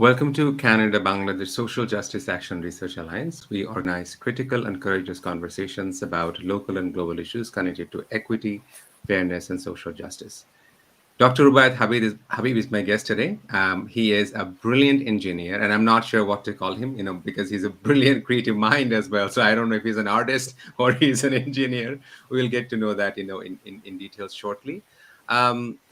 Welcome to Canada Bangladesh Social Justice Action Research Alliance. We organize critical and courageous conversations about local and global issues connected to equity, fairness, and social justice. Dr. Habib is my guest today. He is a brilliant engineer, and I'm not sure what to call him, because he's a brilliant creative mind as well. So I don't know if he's an artist or he's an engineer. We'll get to know that, in details shortly.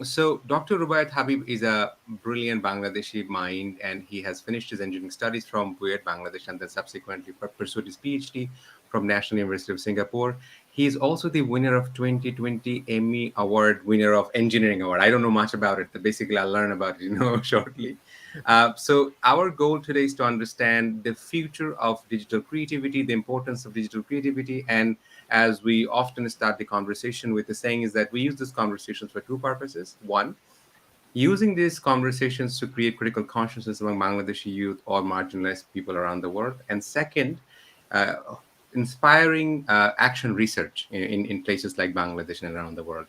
So Dr. Rubaiat Habib is a brilliant Bangladeshi mind, and he has finished his engineering studies from Bangladesh, Bangladesh, and then subsequently pursued his PhD from National University of Singapore. He's also the winner of 2020 Emmy Award, winner of Engineering Award. I don't know much about it. But basically, I'll learn about it, shortly. So our goal today is to understand the future of digital creativity, the importance of digital creativity, and as we often start the conversation with the saying is that we use these conversations for two purposes. One, using these conversations to create critical consciousness among Bangladeshi youth or marginalized people around the world. And second, uh, inspiring action research in places like Bangladesh and around the world.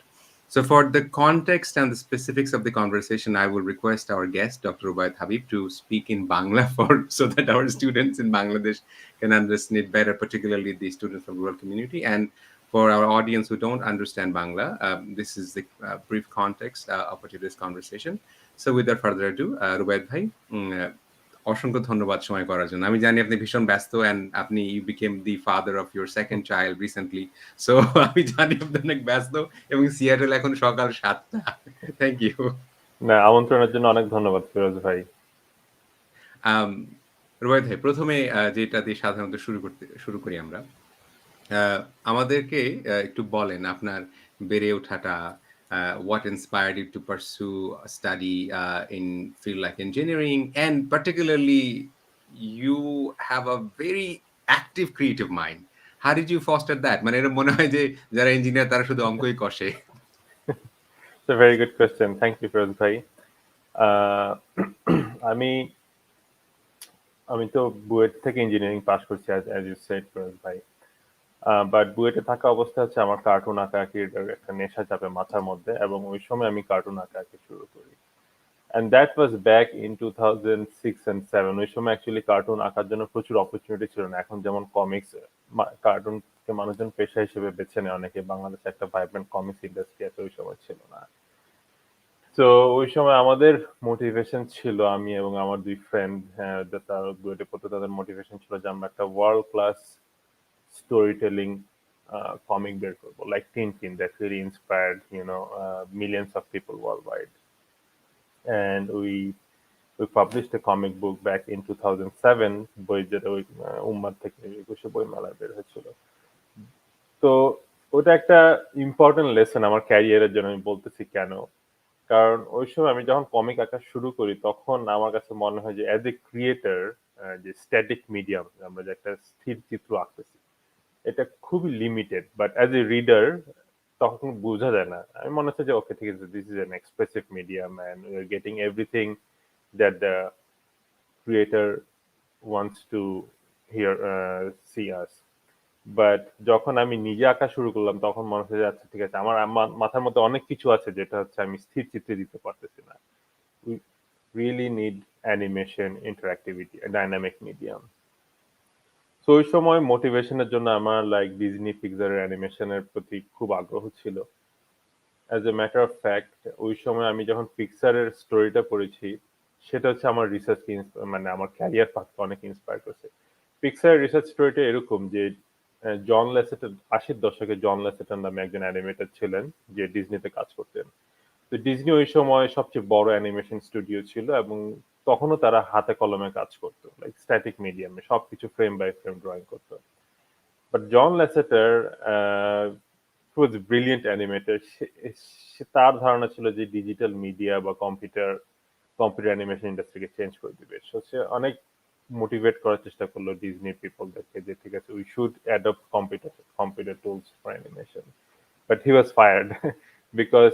So, for the context and the specifics of the conversation, I will request our guest, Dr. Rubaiat Habib, to speak in Bangla so that our students in Bangladesh can understand it better, particularly the students from rural community. And for our audience who don't understand Bangla, this is the brief context of today's conversation. So, without further ado, Rubaiat Bhai, অসংখ্য ধন্যবাদ সময় করার জন্য। আমি জানি আপনি ভীষণ ব্যস্ত and আপনি you became the father of your second child recently. So আমি জানি আপনি অনেক ব্যস্ত এবং সিয়াটেল এখন সকাল 7টা। Thank you. না, আমন্ত্রণের জন্য অনেক ধন্যবাদ ফিরোজ ভাই। রুবাইত ভাই, প্রথমে যেটা দিয়ে সাধারণত শুরু করি আমরা। আমাদেরকে একটু বলেন আপনার বেড়ে ওঠাটা, what inspired you to pursue a study in field like engineering, and particularly you have a very active creative mind. How did you foster that? মানে এরকম মনে হয় যে যারা ইঞ্জিনিয়ার তারা শুধু অঙ্কই কষে। It's a very good question. Thank you, Firoz ভাই। আমি আমি তো বুয়েট থেকে ইঞ্জিনিয়ারিং পাস করছি as you said, ফিরোজ ভাই। বাট বুয়েটে থাকা অবস্থায় হচ্ছে আমার কার্টুন আঁকাআঁকির একটা নেশা চাপে মাথার মধ্যে, এবং ওই সময় আমি কার্টুন আঁকাআঁকি শুরু করি। And that was back in 2006 and 2007. ওই সময় অ্যাকচুয়ালি কার্টুন আঁকার জন্য প্রচুর অপরচুনিটি ছিল না। এখন যেমন কমিক্স, কার্টুনকে মানুষজন পেশা হিসেবে বেছে নেয় অনেকে, বাংলাদেশে একটা ভাইব্রেন্ট কমিক্স ইন্ডাস্ট্রি এত ওই সময় ছিল না। তো ওই সময় আমাদের মোটিভেশন ছিল, আমি এবং আমার দুই ফ্রেন্ড তারা বুয়েটে পড়তো, তাদের মোটিভেশন ছিল যে আমরা একটা world class story telling comic বের করবো, like Tintin, that really inspired millions of people worldwide. And we published a comic book back in 2007, বই যেটা ওই উম্মাদ থেকে 21শে বই মেলায় বের হয়েছিল। তো ওটা একটা ইম্পর্টেন্ট লেসন আমার ক্যারিয়ারের জন্য। আমি বলতেছি কেন, কারণ ওই সময় আমি যখন কমিক আঁকা শুরু করি তখন আমার কাছে মনে হয় যে অ্যাজ এ ক্রিয়েটর, যে স্ট্যাটিক মিডিয়াম, আমরা যে একটা স্থির চিত্র আঁকতেছি, এটা খুবই limited, but as a reader তখন বোঝা যায় না। আমি মনে হচ্ছে যে ওকে ঠিক আছে, this is an expressive medium and we are getting everything that the creator wants to hear see us. But যখন আমি নিজে আঁকা শুরু করলাম তখন মনে হচ্ছে যে আচ্ছা ঠিক আছে, আমার মাথার মধ্যে অনেক কিছু আছে যেটা হচ্ছে আমি স্থির চিত্রে দিতে পারতেছি না। We really need animation, interactivity, dynamic medium. তো ওই সময় মোটিভেশনের জন্য আমার লাইক ডিজনি পিক্সারের অ্যানিমেশনের প্রতি খুব আগ্রহ ছিল। As a matter of fact, ওই সময় আমি যখন পিক্সারের স্টোরিটা পড়েছি সেটা হচ্ছে আমার রিসার্চকে মানে আমার ক্যারিয়ার পাথকে অনেক ইন্সপায়ার করছে। পিক্সারের রিসার্চ স্টোরিটা এরকম যে জন ল্যাসেটার, 80-র দশকে জন ল্যাসেটার নামে একজন অ্যানিমেটর ছিলেন যে ডিজনিতে কাজ করতেন। তো ডিজনি ওই সময় সবচেয়ে বড় অ্যানিমেশন স্টুডিও ছিল, এবং তখনও তারা হাতে কলমে কাজ করতো, লাইক স্ট্যাটিক মিডিয়ামে সবকিছু ফ্রেম বাই ফ্রেম ড্রয়িং করতো। But John Lasseter was brilliant animator. তার ধারণা ছিল যে ডিজিটাল মিডিয়া বা কম্পিউটার অ্যানিমেশন ইন্ডাস্ট্রিকে চেঞ্জ করে দিবে। সে অনেক মোটিভেট করার চেষ্টা করলো ডিজনি পিপলদেরকে যে ঠিক আছে, we should adopt computer tools for animation. But he was fired because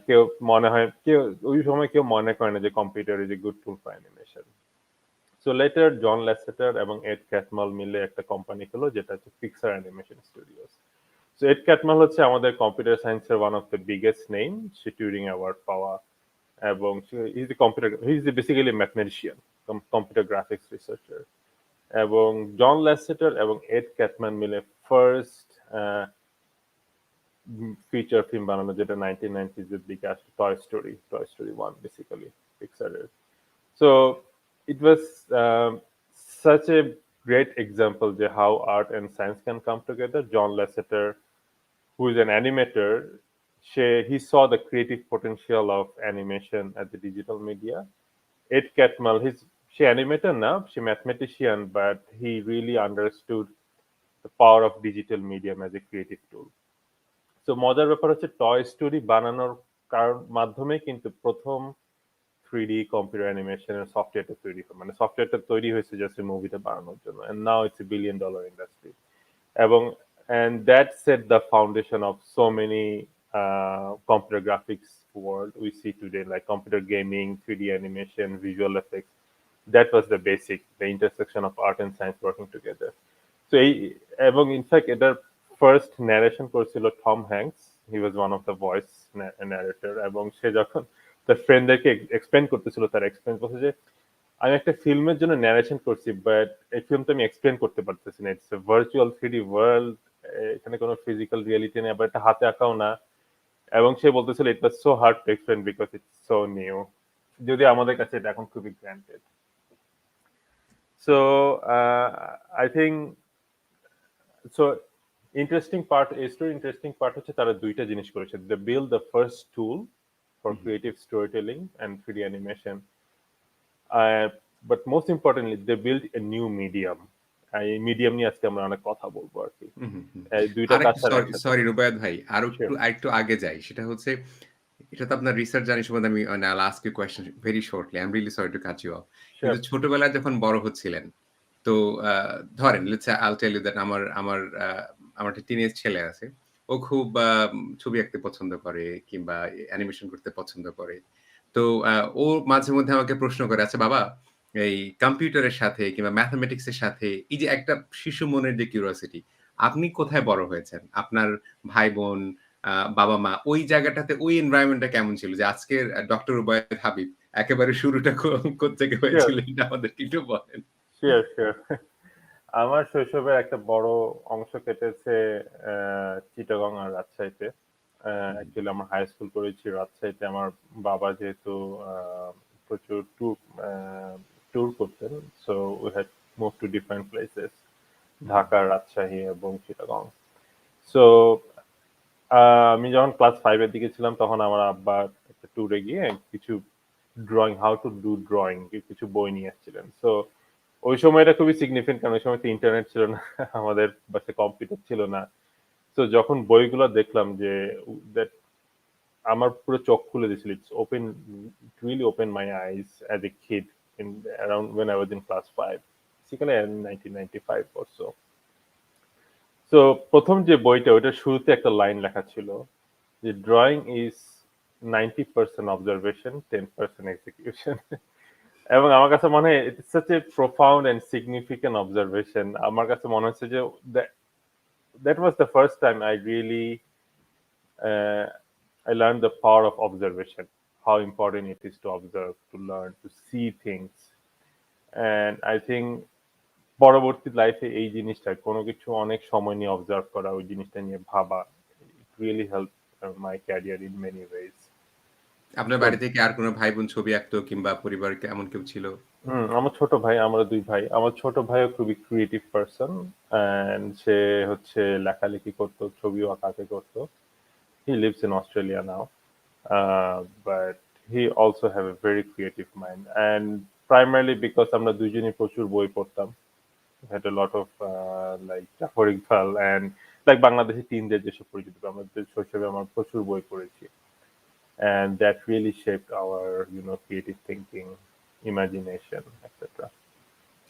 কেউ ওই সময় কেউ মনে করে না যে computer is a good tool for animation. So later John Lasseter এবং এড ক্যাটমাল মিলে একটা কোম্পানি হলো যেটা হচ্ছে Pixar Animation Studios. So Ed Catmull হচ্ছে আমাদের কম্পিউটার সায়েন্সের one of the biggest name, সে টিউরিং অ্যাওয়ার্ড পাওয়া, এবং he is basically mathematician. Computer graphics researcher, এবং জন ল্যাসেটার এবং এড ক্যাটম্যান মিলে ফার্স্ট ফিচার ফিল্ম বানানো, যেটা 1990s এর দিকে আসে, টয় স্টোরি 1 বেসিক্যালি পিক্সারের। So it was such a great example of how art and science can come together. John Lasseter, who is an animator, he saw the creative potential of animation at the digital media. Ed Catmull, she animator now, she mathematician, but he really understood the power of digital medium as a creative tool. So মজার ব্যাপার হচ্ছে toy story বানানোর মাধ্যমে কিন্তু প্রথম 3D computer অ্যানিমেশনের সফটওয়্যারটা তৈরি হয়, মানে সফটওয়্যারটা তৈরি হয়েছে জাস্ট মুভিটা বানানোর জন্য, and now it's a billion dollar industry. এবং and that set the foundation of so many computer graphics world we see today, like computer gaming, 3D animation, visual effects. That was the basic, the intersection of art and science working together. So এবং in fact এটার first narration করেছিল Tom Hanks, he was one of the voice narrator, এবং সে যখন তার ফ্রেন্ডদেরকে explain করতেছিল, তার explain করছে যে আমি একটা ফিল্মের জন্য ন্যারেশন করছি, বাট এই ফিল্মটা আমি এক্সপ্লেন করতে পারতেছি না, it's a virtual 3D world, এখানে কোনো ফিজিক্যাল রিয়েলিটি নেই, আবার এটা হাতে আঁকাও না। এবং সে বলতেছিল it was so hard to explain because it's so new, যদি আমাদের কাছে এটা এখন খুবই granted. So I think so interesting part হচ্ছে তারা দুইটা জিনিস করেছে, they build the first tool for creative story telling and 3D animation, but most importantly they build a new medium. এই মিডিয়াম নিয়ে আজকে আমরা অনেক কথা বলবো আর কি। দুইটা কাজ সরি রুবায়াত ভাই, আরেকটু আগে যাই, সেটা হচ্ছে এটা তো আপনার রিসার্চ জানি সম্বন্ধে আমি I'll ask you a question very shortly. I'm really sorry to cut you off. কিন্তু ছোটবেলায় যখন বড় হচ্ছিলেন, তো ধরেন I'll tell you that আমার একটা টিনেজ ছেলে আছে, ও খুব ছবি আঁকতে পছন্দ করে কিংবা অ্যানিমেশন করতে পছন্দ করে। তো ও মাঝে মধ্যে আমাকে প্রশ্ন করে, আচ্ছা বাবা, এই কম্পিউটারের সাথে কিংবা ম্যাথমেটিক্স এর সাথে এই যে একটা শিশু মনের যে কিউরিওসিটি, আপনি কোথায় বড় হয়েছেন? আপনার ভাই বোন, বাবা-মা ওই জায়গাটাতে ওই এনভায়রনমেন্টটা কেমন ছিল? যে আজকের ডক্টর রুবায়াত হাবিব একেবারে শুরুটা কোত্থেকে হয়েছিল এটা আমাদেরকে একটু বলেন। শিওর। আমার শৈশবের একটা বড় অংশ কেটেছে চিটাগং আর রাজশাহীতে। অ্যাকচুয়ালি আমার হাই স্কুল করেছি রাজশাহীতে। আমার বাবা যেহেতু প্রচুর ট্যুর করতেন, so we had move to different places, Dhaka, Rajshahi এবং চিটাগং। সো আমি যখন ক্লাস 5 এর দিকে ছিলাম, তখন আমার আব্বা একটা ট্যুরে গিয়ে কিছু হাউ টু ডু ড্রয়িং কিছু বই নিয়ে এসেছিলেন। সো ওই সময়টা খুবই সিগনিফিকেন্ট, কারণ ওই সময় তো ইন্টারনেট ছিল না, আমাদের বাসায় কম্পিউটার ছিল না। তো যখন বইগুলো দেখলাম যে দ্যাট, আমার পুরো চোখ খুলে দিয়েছিল। It really open my eyes as a kid in around when I was in class 5, basically in 1995 or so. তো প্রথম যে বইটা, ওইটার শুরুতে একটা লাইন লেখা ছিল যে ড্রয়িং ইজ 90% অবজারভেশন, 10% এক্সিকিউশন। এবং আমার কাছে মনে হয় it's such a profound and significant observation. আমার কাছে মনে হচ্ছে যে that was the first time I learned the power of observation, how important it is to observe, to learn, to see things. And I think পরবর্তী লাইফে এই জিনিসটা, কোনো কিছু অনেক সময় নিয়ে অবজার্ভ করা, ওই জিনিসটা নিয়ে ভাবা, it really helped my career in many ways. আপনার বাড়িতে কি আর কোনো ভাই বোন ছবি আঁকতো কিংবা পরিবারে এমন কেউ ছিল? আমার ছোট ভাই, আমরা 2 ভাই। আমার ছোট ভাইও খুবই ক্রিয়েটিভ পারসন, এন্ড সে হচ্ছে লেখালেখি করতো, ছবিও আঁকাতে করতো। He lives in Australia now, but he also have a very creative mind, and primarily because আমরা দুজনেই প্রচুর বই পড়তাম। We had a lot of like Jafar Iqbal and like Bangladeshi টিনদের যেসব পরিচিত, আমাদের শৈশবে আমরা প্রচুর বই পড়েছি, and that really shaped our creative thinking, imagination, etc.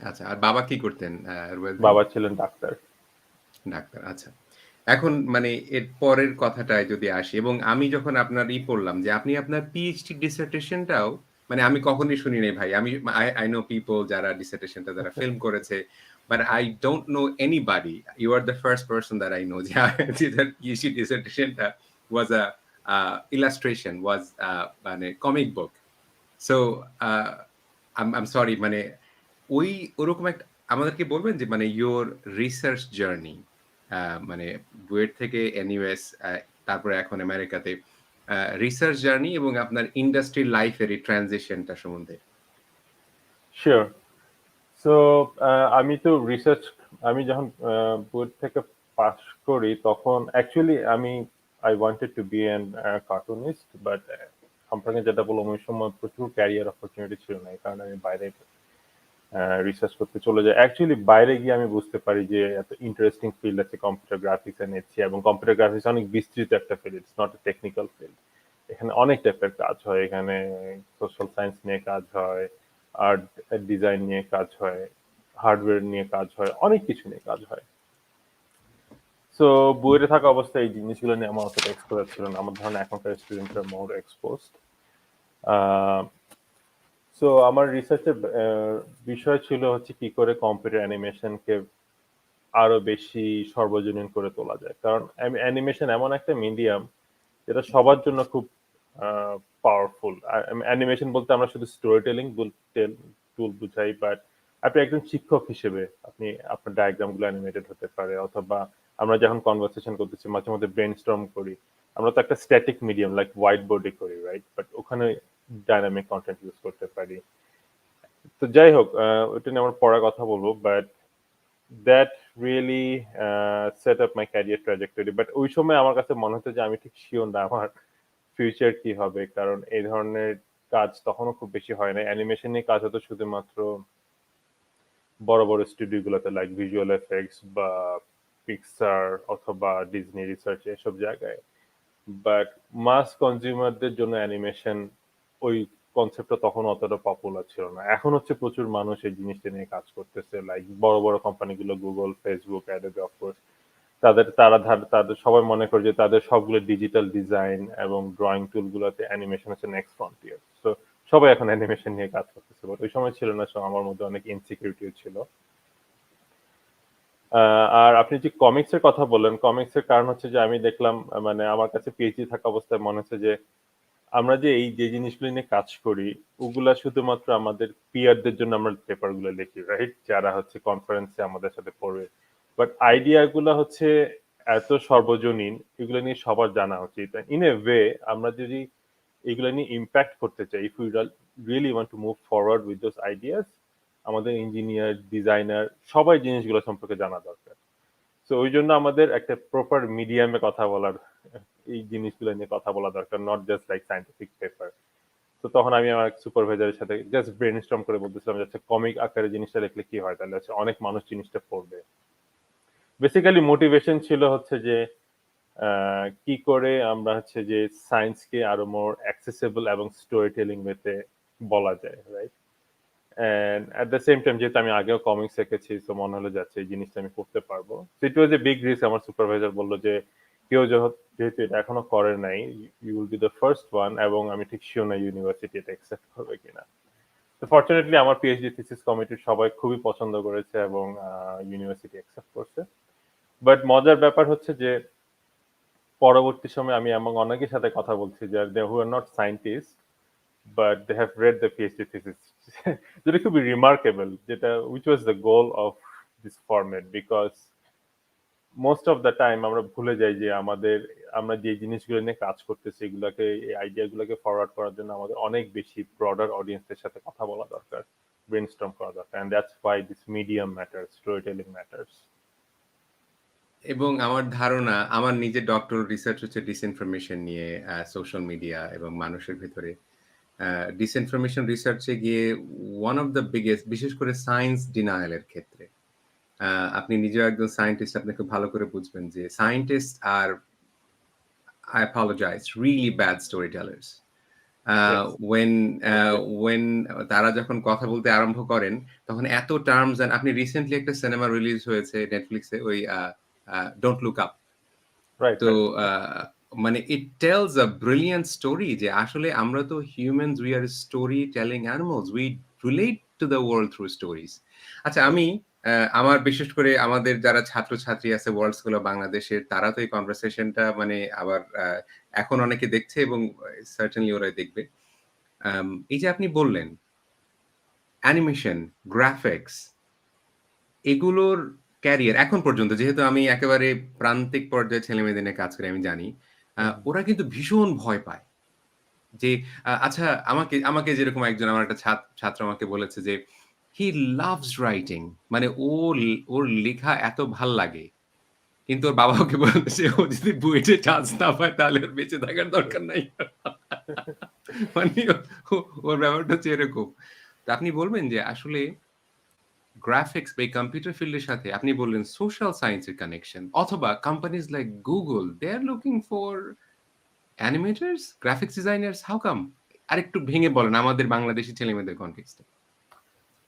আচ্ছা, আর বাবা কি করতেন রুবায়াত ভাই? বাবা ছিলেন ডাক্তার। ডাক্তার, আচ্ছা। এখন মানে এর পরের কথাটায় যদি আসি, এবং আমি যখন আপনার পড়লাম যে আপনি আপনার পিএইচডি ডিসার্টেশনটাও, মানে আমি কখনোই শুনি নাই ভাই। I know people যারা ডিসার্টেশনটা যারা ফিল্ম করেছে, but I don't know anybody. You are the first person that I know যে তার পিএইচডি ডিসার্টেশনটা was a illustration, was মানে comic book. So um sorry মানে ওই ওরকম একটা আমাদেরকে বলবেন যে মানে your research journey মানে বুয়েট থেকে এনইউএস তারপরে এখন আমেরিকাতে রিসার্চ জার্নি এবং আপনার ইন্ডাস্ট্রি লাইফ এর এই ট্রানজিশনটা সম্বন্ধে। শিওর। সো আমি তো রিসার্চ, আমি যখন বুয়েট থেকে পাস করি তখন actually I wanted to be an cartoonist, but আপনাকে যেটা বললাম ওই সময় প্রচুর ক্যারিয়ার অপরচুনিটি ছিল না, এই কারণে আমি বাইরে রিসার্চ করতে চলে যাই। অ্যাকচুয়ালি বাইরে গিয়ে আমি বুঝতে পারি যে এত ইন্টারেস্টিং ফিল্ড আছে কম্পিউটার গ্রাফিক্স এ নিচ্ছি, এবং কম্পিউটার গ্রাফিক্স অনেক বিস্তৃত একটা field, it's not a technical field. এখানে অনেক টাইপের কাজ হয়, এখানে সোশ্যাল সায়েন্স নিয়ে কাজ হয়, আর্ট ডিজাইন নিয়ে কাজ হয়, হার্ডওয়্যার নিয়ে কাজ হয়, অনেক কিছু নিয়ে কাজ হয়। সো বুয়েটে থাকা অবস্থায় এই জিনিসগুলো নিয়ে আমার অতটা এক্সপোজার ছিল না, আমার ধারণা এখনকার স্টুডেন্টরা মোর এক্সপোজড। সো আমার রিসার্চের বিষয় ছিল হচ্ছে কি করে কম্পিউটার অ্যানিমেশনকে আরো বেশি সর্বজনীন করে তোলা যায়, কারণ অ্যানিমেশন এমন একটা মিডিয়াম যেটা সবার জন্য খুব পাওয়ারফুল। অ্যানিমেশন বলতে আমরা শুধু স্টোরি টেলিং টুল বুঝাই, বাট আপনি একজন শিক্ষক হিসেবে আপনি আপনার ডায়াগ্রাম গুলো অ্যানিমেটেড হতে পারে, অথবা আমরা যখন কনভারসেশন করতেছি মাঝে মধ্যে ব্রেন স্টর্ম করি, আমরা তো একটা স্ট্যাটিক মিডিয়াম লাইক হোয়াইট বোর্ডে করি, রাইট? বাট ওখানে ডাইনামিক কন্টেন্ট ইউজ করতে পারি। তো যাই হোক, ওটা নিয়ে আমার পড়ার কথা বলবো, but that really set up my career trajectory. But ওই সময় আমার কাছে মনে হতো যে আমি ঠিক শিওর না আমার ফিউচার কি হবে, কারণ এই ধরনের কাজ তখনও খুব বেশি হয় না। অ্যানিমেশন নিয়ে কাজ হতো শুধুমাত্র বড় বড় স্টুডিও গুলোতে, লাইক ভিজুয়াল এফেক্টস বা পিক্সার অথবা ডিজনি রিসার্চ এসব জায়গায়। বাট মাস কনজিউমারদের জন্য অ্যানিমেশন ওই কনসেপ্টটা তখন অতটা পপুলার ছিল না। এখন হচ্ছে প্রচুর মানুষ এই জিনিসটা নিয়ে কাজ করতেছে, লাইক বড় বড় কোম্পানিগুলো গুগল, ফেসবুক, অ্যাডোবি, অফকোর্স তাদের সবাই মনে করে যে তাদের সবগুলো ডিজিটাল ডিজাইন এবং ড্রয়িং টুল গুলোতে অ্যানিমেশন হচ্ছে নেক্সট ফ্রন্টিয়ার। তো সবাই এখন অ্যানিমেশন নিয়ে কাজ করতেছে, বাট ওই সময় ছিল না, সো আমার মধ্যে অনেক ইনসিকিউরিটিও ছিল। আর আপনি যে কমিক্স এর কথা বললেন, কমিক্স এর কারণ হচ্ছে যে আমি দেখলাম, মানে আমার কাছে পিএইচডি থাকা অবস্থায় মনে হচ্ছে যে আমরা যে এই যে জিনিসগুলো নিয়ে কাজ করি ওগুলা শুধুমাত্র আমাদের পিয়ারদের জন্য আমরা পেপার গুলো লিখি, রাইট? যারা হচ্ছে কনফারেন্সে আমাদের সাথে পড়বে। বাট আইডিয়া গুলা হচ্ছে এত সর্বজনীন, এগুলো নিয়ে সবার জানা উচিত। ইন এ ওয়ে আমরা যদি এগুলো নিয়ে ইম্প্যাক্ট করতে চাই, if you really want to move forward with those ideas, আমাদের ইঞ্জিনিয়ার, ডিজাইনার সবাই জিনিসগুলো সম্পর্কে জানা দরকার। তো ওই জন্য আমাদের একটা প্রপার মিডিয়ামে কথা বলার, এই জিনিসগুলো নিয়ে কথা বলা দরকার, not just like scientific paper. তো তখন আমি আমার সুপারভাইজারের সাথে জাস্ট ব্রেনস্টর্ম করে বলতেছিলাম যে কমিক আকারে জিনিসটা লিখলে কি হয়, তাহলে হচ্ছে অনেক মানুষ জিনিসটা পড়বে। বেসিক্যালি মোটিভেশন ছিল হচ্ছে যে কি করে আমরা হচ্ছে যে সায়েন্সকে আরো মোর অ্যাক্সেসিবল এবং স্টোরি টেলিং ওয়েতে বলা যায়, right? And at the same time যেহেতু আমি আগেও কমিক্স এঁকেছি, তো মনে হলো যাচ্ছে এই জিনিসটা আমি করতে পারবো। It was a big risk. আমার সুপারভাইজার বললো যে কেউ যেহেতু এটা এখনো করে নাই, you will be the first one, এবং আমি ঠিক শিওর না ইউনিভার্সিটি এটা অ্যাকসেপ্ট করবে কিনা। তো ফরচুনেটলি আমার পিএইচডি থিসিস কমিটির সবাই খুবই পছন্দ করেছে এবং ইউনিভার্সিটি অ্যাকসেপ্ট করছে। বাট মজার ব্যাপার হচ্ছে যে পরবর্তী সময়ে আমি এমন অনেকের সাথে কথা বলছি যে they who are not scientist, but they have read the PhD thesis. যেটা খুবই রিমার্কেবল, যেটা which was the goal of this format, because most of the time আমরা ভুলে যাই যে আমরা যে জিনিসগুলো নিয়ে কাজ করতেছি এগুলাকে, এই আইডিয়া গুলোকে ফরওয়ার্ড করার জন্য আমাদের অনেক বেশি ব্রডার অডিয়েন্সের সাথে কথা বলা দরকার, ব্রেনস্টর্ম করা দরকার, and that's why this medium matters, storytelling matters. এবং আমার ধারণা আমার নিজের ডক্টরাল রিসার্চ হচ্ছে ডিসইনফরমেশন নিয়ে সোশ্যাল মিডিয়া এবং মানুষের ভেতরে ডিসইনফরমেশন রিসার্চে গিয়ে ওয়ান অফ দ্য বিগেস্ট, বিশেষ করে সায়েন্স ডিনায়ালের ক্ষেত্রে আপনি নিজেও একজন সায়েন্টিস্ট, আপনি খুব ভালো করে বুঝবেন যে সায়েন্টিস্ট আর I apologize, really bad storytellers. Yes, When agree. when তারা যখন কথা বলতে আরম্ভ করেন তখন এত টার্মস, এন্ড আপনি রিসেন্টলি একটা সিনেমা রিলিজ হয়েছে নেটফ্লিক্সে, ওই ডোন্ট লুক আপ। Right, তো right. মানে it tells a brilliant story যে আসলে আমরা তো humans, we are story telling animals, we relate to the world through stories. আচ্ছা, Yes. আমি আমার বিশেষ করে আমাদের যারা ছাত্রছাত্রী আছে ওয়ার্ল্ড স্কুল অফ বাংলাদেশের, তারা তো এই কনভারসেশনটা মানে আবার এখন অনেকে দেখছে এবং সার্টেনলি ওরা দেখবে। এই যে আপনি বললেন অ্যানিমেশন, গ্রাফিক্স এগুলোর ক্যারিয়ার এখন পর্যন্ত যেহেতু আমি একেবারে প্রান্তিক পর্যায়ে ছেলেমেয়েদের নিয়ে কাজ করি আমি জানি। হুম, ওরা কিন্তু ভীষণ ভয় পায়। যে আচ্ছা আমাকে আমাকে যেরকম একজন আমার একটা ছাত্র আমাকে বলেছে যে, "হি লাভস রাইটিং" মানে ওর লেখা এত ভাল লাগে। কিন্তু ওর বাবা ওকে বলেছে ও যদি বুয়েটে চান্স না পায় তাহলে ওর বেঁচে থাকার দরকার নাই। মানে ওর ব্যাপারটা হচ্ছে এরকম। তো আপনি বলবেন যে আসলে গ্রাফিক্স বা এই কম্পিউটার ফিল্ডের সাথে আপনি বললেন সোশ্যাল সায়েন্স এর কানেকশন অথবা companies like Google they are looking for animators, graphics designers, how come? আরেকটু ভেঙে বলেন আমাদের বাংলাদেশী ছেলেমেয়েদের কনটেক্সট এ।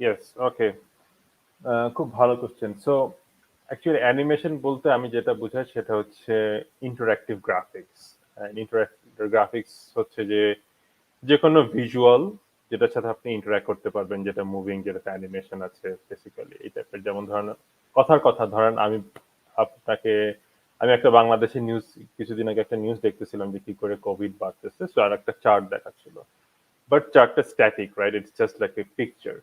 ইয়েস, ওকে। খুব ভালো কোশ্চেন। সো অ্যাকচুয়ালি অ্যানিমেশন বলতে আমি যেটা বুঝাই সেটা হচ্ছে ইন্টারঅ্যাক্টিভ গ্রাফিক্স। ইন্টারঅ্যাক্টিভ গ্রাফিক্স হচ্ছে যে যেকোনো ভিজুয়াল যেটার সাথে আপনি ইন্টারঅ্যাক্ট করতে পারবেন, যেটা মুভিং, যেটাতে অ্যানিমেশন আছে বেসিক্যালি এই টাইপের। যেমন ধরেন কথার কথা ধরেন আপনাকে আমি একটা বাংলাদেশি নিউজ কিছুদিন আগে একটা নিউজ দেখতেছিলাম যে কি করে কোভিড বাড়তেছে। সো আর একটা চার্ট দেখাচ্ছিল। বাট চার্টটা static, right? It's just like a picture.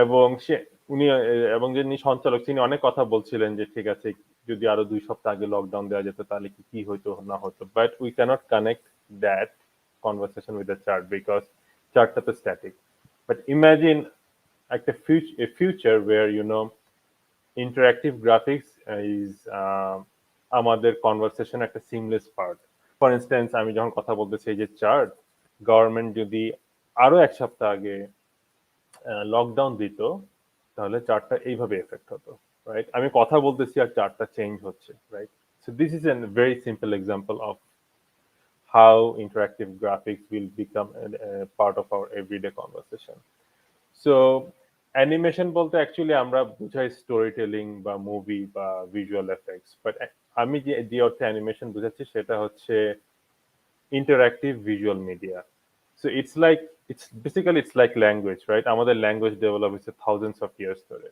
এবং উনি এবং যিনি সঞ্চালক তিনি অনেক কথা বলছিলেন যে ঠিক আছে যদি আরো 2 সপ্তাহ আগে লকডাউন দেওয়া যেত তাহলে কি কি হইতো না হতো, but we cannot connect that conversation with the chart because চার্টটা তো স্ট্যাটিক। বাট ইমাজিন একটা future where interactive graphics is আমাদের কনভারসেশন একটা সিমলেস পার্ট। ফর ইনস্ট্যান্স আমি যখন কথা বলতেছি এই যে চার্ট, গভর্নমেন্ট যদি আরো 1 সপ্তাহ আগে লকডাউন দিত তাহলে চার্টটা এইভাবে এফেক্ট হতো, রাইট? আমি কথা বলতেছি আর চার্টটা চেঞ্জ হচ্ছে, right? So this is a very simple example of how interactive graphics will become part of our everyday conversation. So animation বলতে অ্যাকচুয়ালি আমরা বুঝাই স্টোরি টেলিং বা মুভি বা ভিজুয়াল এফেক্টস, বাট আমি যে অর্থে অ্যানিমেশন বুঝাচ্ছি সেটা হচ্ছে interactive visual media. So it's like language, right? আমাদের ল্যাঙ্গুয়েজ ডেভেলপ হয়েছে থাউজেন্ডস অফ ইয়ার্স ধরে।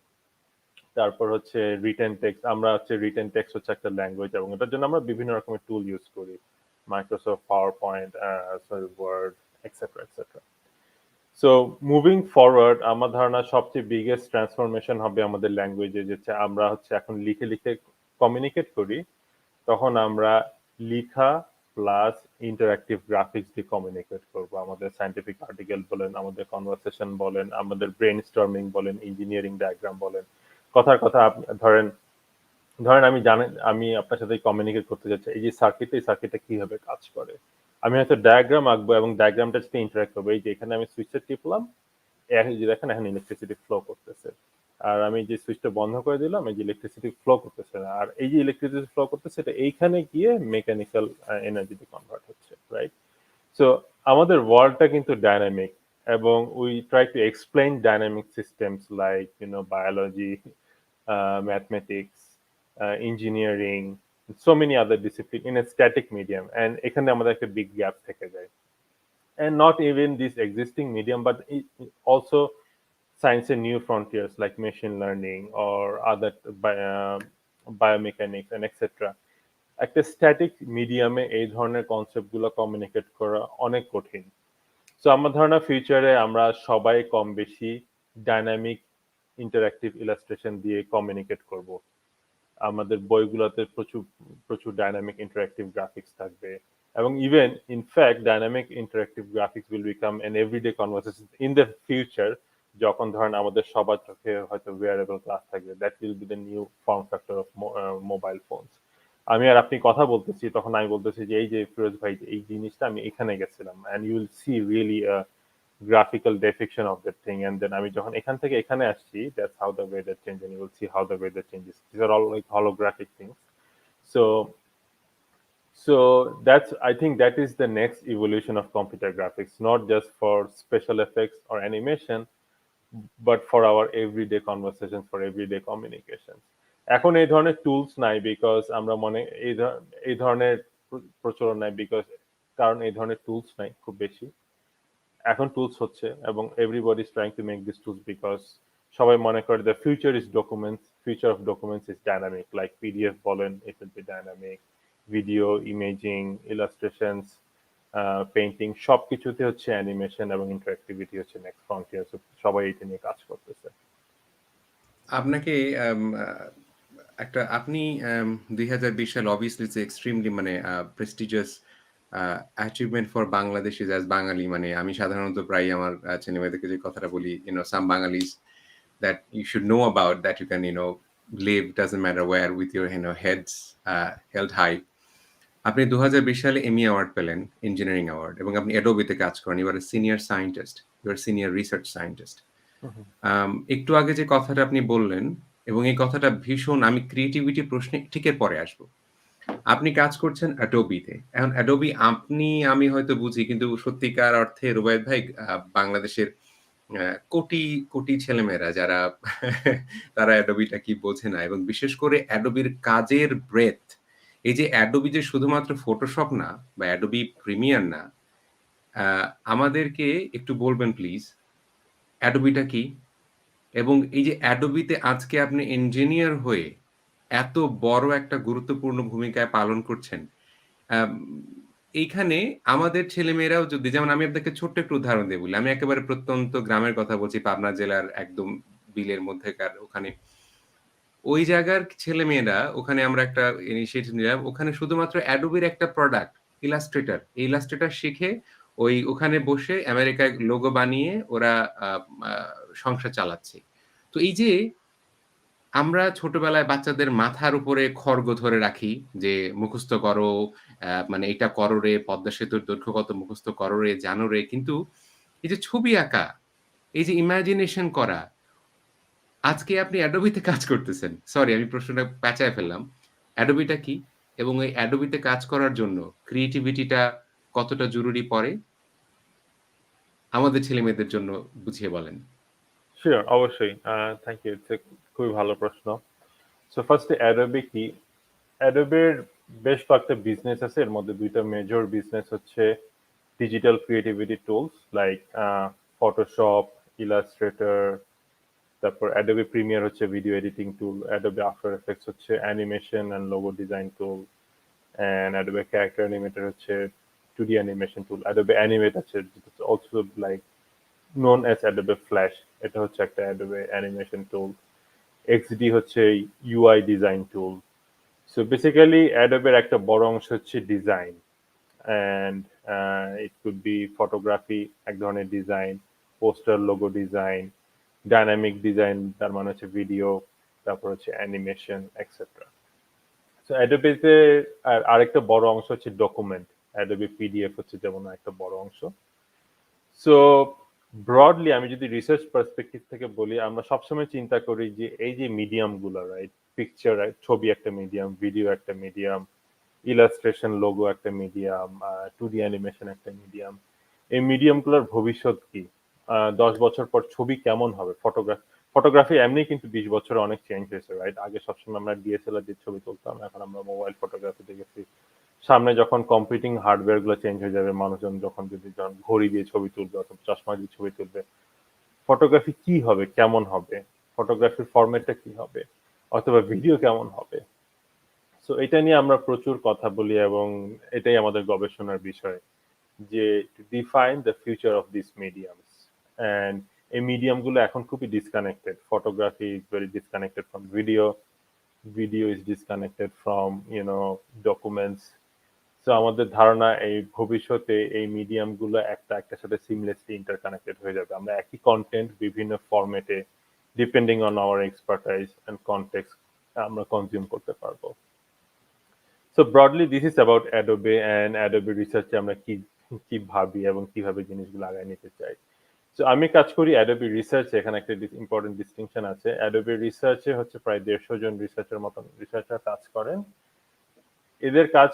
তারপর হচ্ছে রিটেন টেক্সট, আমরা হচ্ছে রিটেন টেক্সট হচ্ছে একটা ল্যাঙ্গুয়েজ এবং এটার জন্য আমরা বিভিন্ন রকমের টুল ইউজ করি, Microsoft PowerPoint, sorry Word, etcetera etcetera. So moving forward আমার ধারণা সবচেয়ে বিগেস্ট ট্রান্সফরমেশন হবে আমাদের ল্যাঙ্গুয়েজে, যে আমরা হচ্ছে এখন লিখে লিখে কমিউনিকেট করি, তখন আমরা লিখা প্লাস ইন্টারঅ্যাক্টিভ গ্রাফিক্স দিয়ে কমিউনিকেট করবো। আমাদের সায়েন্টিফিক আর্টিকেল বলেন, আমাদের কনভারসেশন বলেন, আমাদের ব্রেন স্টর্মিং বলেন, ইঞ্জিনিয়ারিং ডায়াগ্রাম বলেন। কথার কথা আপনি ধরেন ধরেন আমি আপনার সাথে কমিউনিকেট করতে যাচ্ছি এই যে সার্কিট, এই সার্কিটটা কিভাবে কাজ করে, আমি হয়তো ডায়াগ্রাম আঁকবো এবং ডায়াগ্রামটার সাথে ইন্টারঅ্যাক্ট করবো। এই যে এখানে আমি সুইচটা টিপলাম, এই যে দেখেন এখন ইলেকট্রিসিটি ফ্লো করতেছে। আর আমি যে সুইচটা বন্ধ করে দিলাম এই যে ইলেকট্রিসিটি ফ্লো করতেছে না, আর এই যে ইলেকট্রিসিটি ফ্লো করতেছে এটা এইখানে গিয়ে মেকানিক্যাল এনার্জিতে কনভার্ট হচ্ছে, রাইট? সো আমাদের ওয়ার্ল্ডটা কিন্তু ডাইনামিক এবং we try to explain dynamic systems like biology, mathematics, engineering, so many other discipline in a static medium, and এখানে আমাদের একটা বিগ গ্যাপ থেকে যায়। And not even this existing medium, but also science and new frontiers like machine learning or other biomechanics and etc. একটা static মিডিয়ামে এই ধরনের concept গুলো কমিউনিকেট করা অনেক কঠিন। সো আমার ধারণা ফিউচারে আমরা সবাই কম বেশি ডাইনামিক ইন্টারঅ্যাক্টিভ ইলাস্ট্রেশন দিয়ে কমিউনিকেট করব। আমাদের বইগুলোতে প্রচুর প্রচুর ডাইনামিক ইন্টারঅ্যাক্টিভ গ্রাফিক্স থাকবে এবং even in fact dynamic interactive graphics will become an everyday conversation in the future. যখন ধরেন আমাদের সবার চোখে হয়তো ওয়্যারেবল গ্লাস থাকবে, that will be the new form factor of mobile phones. আমি আর আপনি কথা বলতেছি তখন আমি বলতেছি যে এই যে ফিরোজ ভাই এই জিনিসটা আমি এখানে গেছিলাম, and you will see really graphical depiction of that thing, and then আমি যখন এখান থেকে এখানে আসছি, that's how the weather changes, and you will see how the weather changes. These are all like holographic things. So that's, I think that is the next evolution of computer graphics, not just for special effects or animation, but for our everyday conversations, for everyday communications. এখন এই ধরনের tools নাই because আমরা মনে এই ধরনের প্রচলন নাই বিকজ কারণ এই ধরনের টুলস নাই খুব বেশি। এখন টুলস হচ্ছে এবং everybody is trying to make this tools because সবাই মনে করে the future is documents, future of documents is dynamic, like PDF বলেন, it will be dynamic, video, imaging, illustrations, painting সবকিছুতে হচ্ছে অ্যানিমেশন এবং ইন্টারঅ্যাক্টিভিটি হচ্ছে নেক্সট ফ্রন্টিয়ার। সবাই এটা নিয়ে কাজ করতেছে। আপনাকে আপনি ২০২০ সাল obviously it's extremely মানে prestigious achievement for Bangladeshis as বাঙালি। মানে আমি সাধারণত প্রায়ই আমার ছেলেমেয়েদেরকে যে কথাটা বলি, some Bangalis that you should know about, that you can, live, doesn't matter where, with your, heads held high. আপনি ২০২০ সালে এমি অ্যাওয়ার্ড পেলেন, ইঞ্জিনিয়ারিং অ্যাওয়ার্ড, এবং আপনি অ্যাডোবিতে কাজ করেন। You are a senior scientist, you are senior research scientist. একটু আগে যে কথাটা আপনি বললেন, এবং এই কথাটা ভীষণ, আমি ক্রিয়েটিভিটি প্রশ্নে ঠিক এর পরে আসবো। আপনি কাজ করছেন অ্যাডোবিতে। এখন অ্যাডোবি আমি হয়তো বুঝি, কিন্তু সত্যিকার অর্থে রুবায়েত ভাই, বাংলাদেশের কোটি, কোটি ছেলেমেয়েরা যারা তারা অ্যাডোবিটা কি বোঝে না, এবং বিশেষ করে অ্যাডোবির কাজের ব্রেথ। এই যে অ্যাডোবি যে শুধুমাত্র ফটোশপ না বা অ্যাডোবি প্রিমিয়ার না, আ আমাদেরকে একটু বলবেন প্লিজ অ্যাডোবিটা কি? এবং এই যে অ্যাডোবিতে আজকে আপনি ইঞ্জিনিয়ার হয়ে এত বড় একটা গুরুত্বপূর্ণ ভূমিকায় পালন করছেন। আম এইখানে আমাদের ছেলেমেয়েরাও যদি, যেমন আমি আপনাকে ছোট্ট একটু উদাহরণ দিয়ে বলি। আমি একেবারে প্রত্যন্ত গ্রামের কথা বলছি, পাবনা জেলার একদম বিলের মধ্যেকার ওখানে। ওই জায়গার ছেলেমেয়েরা, ওখানে আমরা একটা ইনিশিয়েটিভ নিলাম। ওখানে শুধুমাত্র Adobe-র একটা প্রোডাক্ট, ইলাস্ট্রেটর। এই ইলাস্ট্রেটর শিখে ওখানে বসে আমেরিকায় লোগো বানিয়ে ওরা আ আ সংসার চালাচ্ছে। তো এই যে আমরা ছোটবেলায় বাচ্চাদের মাথার উপরে খড়গ ধরে রাখি যে, "মুখস্থ করো, মানে এটা করো রে, পদ্মা সেতুর দৈর্ঘ্য কত মুখস্থ করো রে, জানো রে।" কিন্তু এই যে ছবি আঁকা, এই যে ইমাজিনেশন করা, আজকে আপনি Adobe তে কাজ করতেছেন। সরি, আমি প্রশ্নটা পেঁচায় ফেললাম। Adobe টা কি? এবং এই Adobe তে কাজ করার জন্য ক্রিয়েটিভিটি টা কতটা জরুরি পড়ে? আমাদের ছেলেমেয়েদের জন্য বুঝিয়ে বলেন। শিওর, অবশ্যই। Thank you. খুবই ভালো প্রশ্ন। সো ফার্স্টে অ্যাডোবি কি? অ্যাডোবের বেশ কয়েকটা বিজনেস আছে। এর মধ্যে ২ টা মেজর বিজনেস হচ্ছে digital creativity tools like Photoshop, Illustrator, তারপর অ্যাডোবি প্রিমিয়ার হচ্ছে video editing tool, Adobe After Effects হচ্ছে animation and logo design tool, and Adobe Character Animator হচ্ছে 2D animation tool. Adobe Animate আছে, also like known as Adobe Flash, এটা হচ্ছে একটা Adobe animation tool. XD হচ্ছে UI design tool. So basically অ্যাডোবের একটা বড় অংশ হচ্ছে design, and it could be photography, এক ধরনের design, poster, logo design, dynamic design, তার মানে হচ্ছে ভিডিও, তারপর হচ্ছে অ্যানিমেশন এক্সেট্রা। সো অ্যাডোবিতে আরেকটা বড় অংশ হচ্ছে ডকুমেন্ট। অ্যাডোবি পিডিএফ হচ্ছে যেমন একটা বড় অংশ। সো ব্রডলি আমি যদি রিসার্চ পার্সপেক্টিভ থেকে বলি, আমরা সবসময় চিন্তা করি যে এই যে মিডিয়াম গুলো, রাইট, পিকচার, ছবি একটা মিডিয়াম, ভিডিও একটা মিডিয়াম, ইলাস্ট্রেশন, লোগো একটা মিডিয়াম, 2D অ্যানিমেশন একটা মিডিয়াম, এই মিডিয়াম গুলোর ভবিষ্যৎ কি? 10 বছর পর ছবি কেমন হবে? ফটোগ্রাফি এমনি কিন্তু 20 বছরে অনেক চেঞ্জ হয়েছে, রাইট? আগে সবসময় আমরা ডিএসএলআর দিয়ে ছবি তুলতাম, এখন আমরা মোবাইল ফটোগ্রাফিতে গেছি। সামনে যখন কম্পিউটিং হার্ডওয়্যার গুলো চেঞ্জ হয়ে যাবে, মানুষজন যখন ঘড়ি দিয়ে ছবি তুলবে অথবা চশমা দিয়ে ছবি তুলবে, ফটোগ্রাফি কি হবে, কেমন হবে, ফটোগ্রাফির ফরম্যাটটা কি হবে, অথবা ভিডিও কেমন হবে। সো এটা নিয়ে আমরা প্রচুর কথা বলি এবং এটাই আমাদের গবেষণার বিষয়, যে to define the future of this mediums. And এই মিডিয়াম গুলো এখন খুবই disconnected. Photography is very disconnected from video, video is disconnected from documents. So আমাদের ধারণা এই ভবিষ্যতে এই মিডিয়াম গুলো একটা একটার সাথে সিমলেসলি ইন্টারকানেক্টেড হয়ে যাবে। আমরা একই কন্টেন্ট বিভিন্ন ফরম্যাটে, depending on our expertise and context, আমরা কনজিউম করতে পারবো। So broadly this is about Adobe and Adobe রিসার্চে আমরা কি কি ভাবি এবং কিভাবে জিনিসগুলো আগায় নিতে চাই। সো আমি কাজ করি অ্যাডোবি রিসার্চে। এখানে একটা ইম্পর্টেন্ট ডিস্টিংশন আছে। অ্যাডোবি রিসার্চে হচ্ছে প্রায় 150 জন রিসার্চের মতন রিসার্চার কাজ করেন। এদের কাজ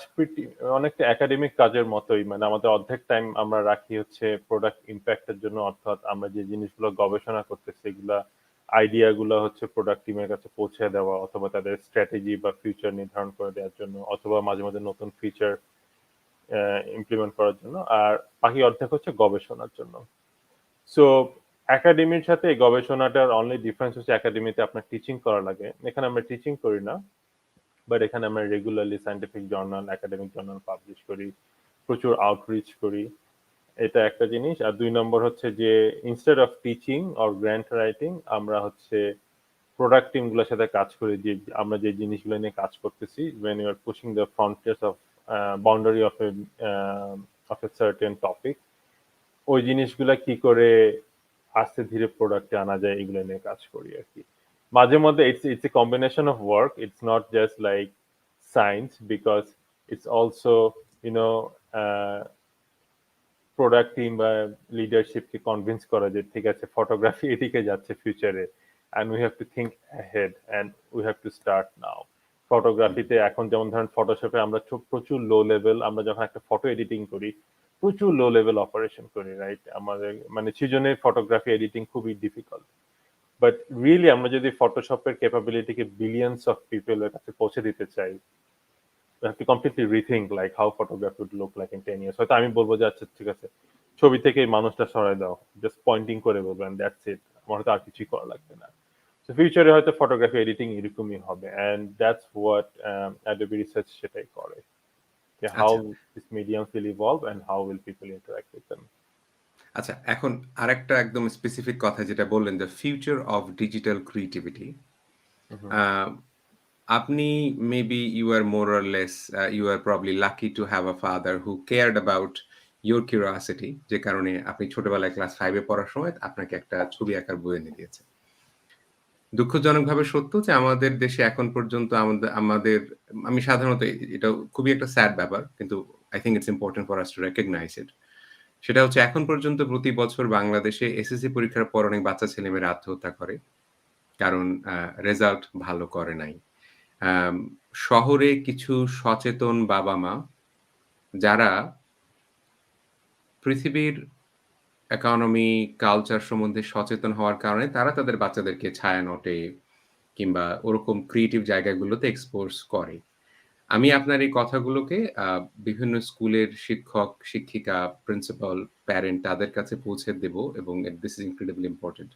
অনেকটা একাডেমিক কাজের মতোই, মানে আমাদের অর্ধেক টাইম আমরা রাখি হচ্ছে প্রোডাক্ট ইম্প্যাক্টের জন্য, অর্থাৎ আমরা যে জিনিসগুলো গবেষণা করতেছি এগুলা আইডিয়া গুলো হচ্ছে প্রোডাক্ট টিমের কাছে পৌঁছে দেওয়া, অথবা তাদের স্ট্র্যাটেজি বা ফিউচার নির্ধারণ করে দেওয়ার জন্য, অথবা মাঝে মাঝে নতুন ফিচার ইমপ্লিমেন্ট করার জন্য, আর বাকি অর্ধেক হচ্ছে গবেষণার জন্য। সো একাডেমির সাথে এই গবেষণাটার অনলি ডিফারেন্স হচ্ছে একাডেমিতে আপনার টিচিং করা লাগে, এখানে আমরা টিচিং করি না, বাট এখানে আমরা regularly scientific journal, academic journal publish করি। প্রচুর আউটরিচ করি, এটা একটা জিনিস। আর ২ নম্বর হচ্ছে যে instead of teaching or grant writing আমরা হচ্ছে প্রোডাক্ট টিম গুলোর সাথে কাজ করি, যে আমরা যে জিনিসগুলো নিয়ে কাজ করতেছি, when you are pushing the frontiers of boundary of a certain topic, ওই জিনিসগুলা কি করে আস্তে ধীরে প্রোডাক্টে আনা যায় এগুলো নিয়ে কাজ করি আর কি। মাঝে মধ্যে it's a combination of work, it's not just like science, because it's also, you know, uh, product team বা লিডারশিপকে কনভিন্স করা যে ঠিক আছে ফটোগ্রাফি এদিকে যাচ্ছে ফিউচারে, and we have to think ahead and we have to start now. ফটোগ্রাফিতে এখন যেমন ধরেন ফটোশপে আমরা প্রচুর লো লেভেল, আমরা যখন একটা ফটো এডিটিং করি প্রচুর লো লেভেল অপারেশন করি, রাইট? আমাদের মানে সেজন্যই ফটোগ্রাফি এডিটিং খুবই ডিফিকাল্ট। বাট রিয়েলি আমরা যদি ফটোশপের ক্যাপাবিলিটিকে বিলিয়ন্স অফ পিপলের কাছে পৌঁছে দিতে চাই, we have to completely rethink like how photography would look like in 10 years. হয়তো আমি বলবো যে আচ্ছা ঠিক আছে ছবি থেকে এই মানুষটা সরাই দাও, জাস্ট পয়েন্টিং করে বলবো and that's it, আমার হয়তো আর কিছুই করা লাগবে না। তো ফিউচারে হয়তো ফটোগ্রাফি এডিটিং এরকমই হবে, and that's what Adobe Research সেটাই করে, যে how আচ্ছা this mediums will evolve and how will people interact with them. আচ্ছা, এখন আরেকটা একদম স্পেসিফিক কথা যেটা বললেন, the future of digital creativity. Mhm. আপনি maybe you are more or less, you are probably lucky to have a father who cared about your curiosity, যে কারণে আপনি ছোটবেলায় ক্লাস 5 এ পড়ার সময় আপনাকে একটা ছবি আঁকার বই এনে দিয়েছে। দুঃখজনকভাবে সত্য যে আমাদের দেশে এখন পর্যন্ত আমাদের আমি সাধারণত এটা খুবই একটা স্যাড ব্যাপার, কিন্তু I think it's important for us to recognise it. সেটা হচ্ছে এখন পর্যন্ত প্রতি বছর বাংলাদেশে এসএসসি পরীক্ষার পর অনেক বাচ্চা ছেলেমেয়েরা আত্মহত্যা করে। কারণ রেজাল্ট ভালো করে নাই। আম শহরে কিছু সচেতন বাবা-মা যারা পৃথিবীর ইকোনমি, কালচার সম্বন্ধে সচেতন হওয়ার কারণে তারা তাদের বাচ্চাদেরকে ছায়ানটে কিংবা ওরকম ক্রিয়েটিভ জায়গাগুলোতে এক্সপোজ করে। আমি আপনার এই কথাগুলোকে বিভিন্ন স্কুলের শিক্ষক, শিক্ষিকা, প্রিন্সিপাল, প্যারেন্ট তাদের কাছে পৌঁছে দেব এবং দিস ইস ইনক্রেডিবলি ইম্পোর্টেন্ট।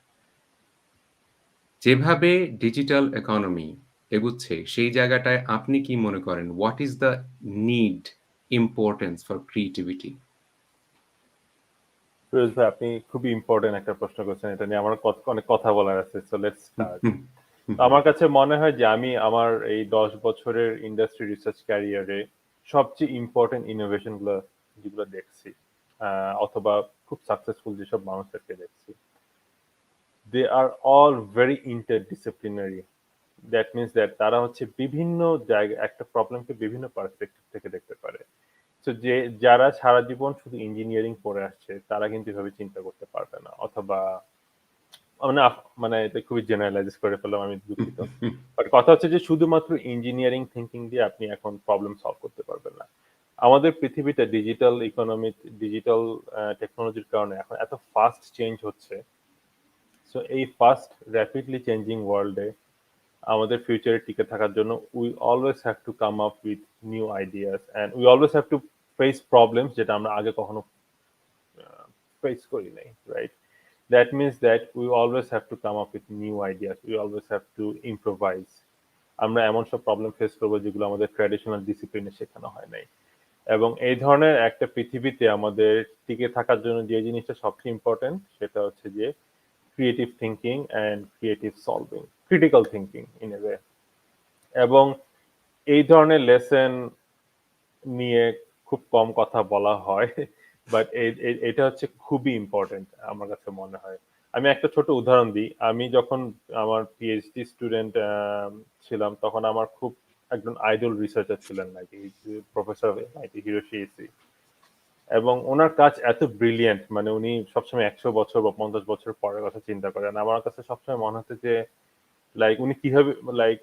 যেভাবে ডিজিটাল ইকোনমি এগুচ্ছে সেই জায়গাটায় আপনি কি মনে করেন what is the need, importance for creativity? Firoz ভাই, আপনি খুবই ইম্পর্টেন্ট একটা প্রশ্ন করছেন, এটা নিয়ে আমার অনেক কথা বলার আছে, সো লেটস হুম, স্টার্ট। হুম, হুম, আমার কাছে মনে হয় যে আমি আমার এই 10 বছরের ইন্ডাস্ট্রি রিসার্চ ক্যারিয়ারে সবচেয়ে ইম্পর্টেন্ট ইনোভেশন গুলো যেগুলো দেখছি, অথবা খুব সাকসেসফুল যেসব মানুষদেরকে দেখছি, they are all very interdisciplinary. That means that তারা হচ্ছে বিভিন্ন জায়গা একটা প্রবলেমকে বিভিন্ন পার্সপেক্টিভ থেকে দেখতে পারে। তো যে যারা সারা জীবন শুধু ইঞ্জিনিয়ারিং পড়ে আসছে তারা কিন্তু এভাবে চিন্তা করতে পারবে না, অথবা মানে মানে এটা খুবই জেনারেলাইজ করে ফেললাম, আমি দুঃখিত। হুম, বাট কথা হচ্ছে যে শুধুমাত্র ইঞ্জিনিয়ারিং থিঙ্কিং দিয়ে আপনি এখন প্রবলেম সলভ করতে পারবেন না। আমাদের পৃথিবীটা ডিজিটাল ইকোনমি, ডিজিটাল টেকনোলজির কারণে এখন এত ফাস্ট চেঞ্জ হচ্ছে। সো এই ফাস্ট র্যাপিডলি চেঞ্জিং ওয়ার্ল্ডে আমাদের ফিউচারে টিকে থাকার জন্য we always have to come up with new ideas, and we always have to face problems যেটা আমরা আগে কখনো ফেস করি নাই, right? That means that we always have to come up with new ideas. We always have to improvise. আমরা এমন সব problem face করবো যেগুলো আমাদের ট্র্যাডিশনাল ডিসিপ্লিনে শেখানো হয় নাই। এবং এই ধরনের একটা পৃথিবীতে আমাদের টিকে থাকার জন্য যে জিনিসটা সবচেয়ে ইম্পর্টেন্ট সেটা হচ্ছে যে creative thinking and creative solving, critical thinking in a way. এবং এই ধরনের লেসন নিয়ে খুব কম কথা বলা হয়, বাট এটা হচ্ছে খুবই ইম্পর্টেন্ট আমার কাছে মনে হয়। আমি একটা ছোট উদাহরণ দিই, আমি যখন আমার পিএইচডি স্টুডেন্ট ছিলাম তখন আমার খুব একজন আইডল রিসার্চার ছিলেন নাকি, প্রফেসর নাকি হিরোশি ইসি। এবং ওনার কাজ এত ব্রিলিয়েন্ট, মানে উনি সবসময় 100 বছর বা 50 বছর পরের কথা চিন্তা করেন। আমার কাছে সবসময় মনে হচ্ছে যে লাইক উনি কিভাবে, like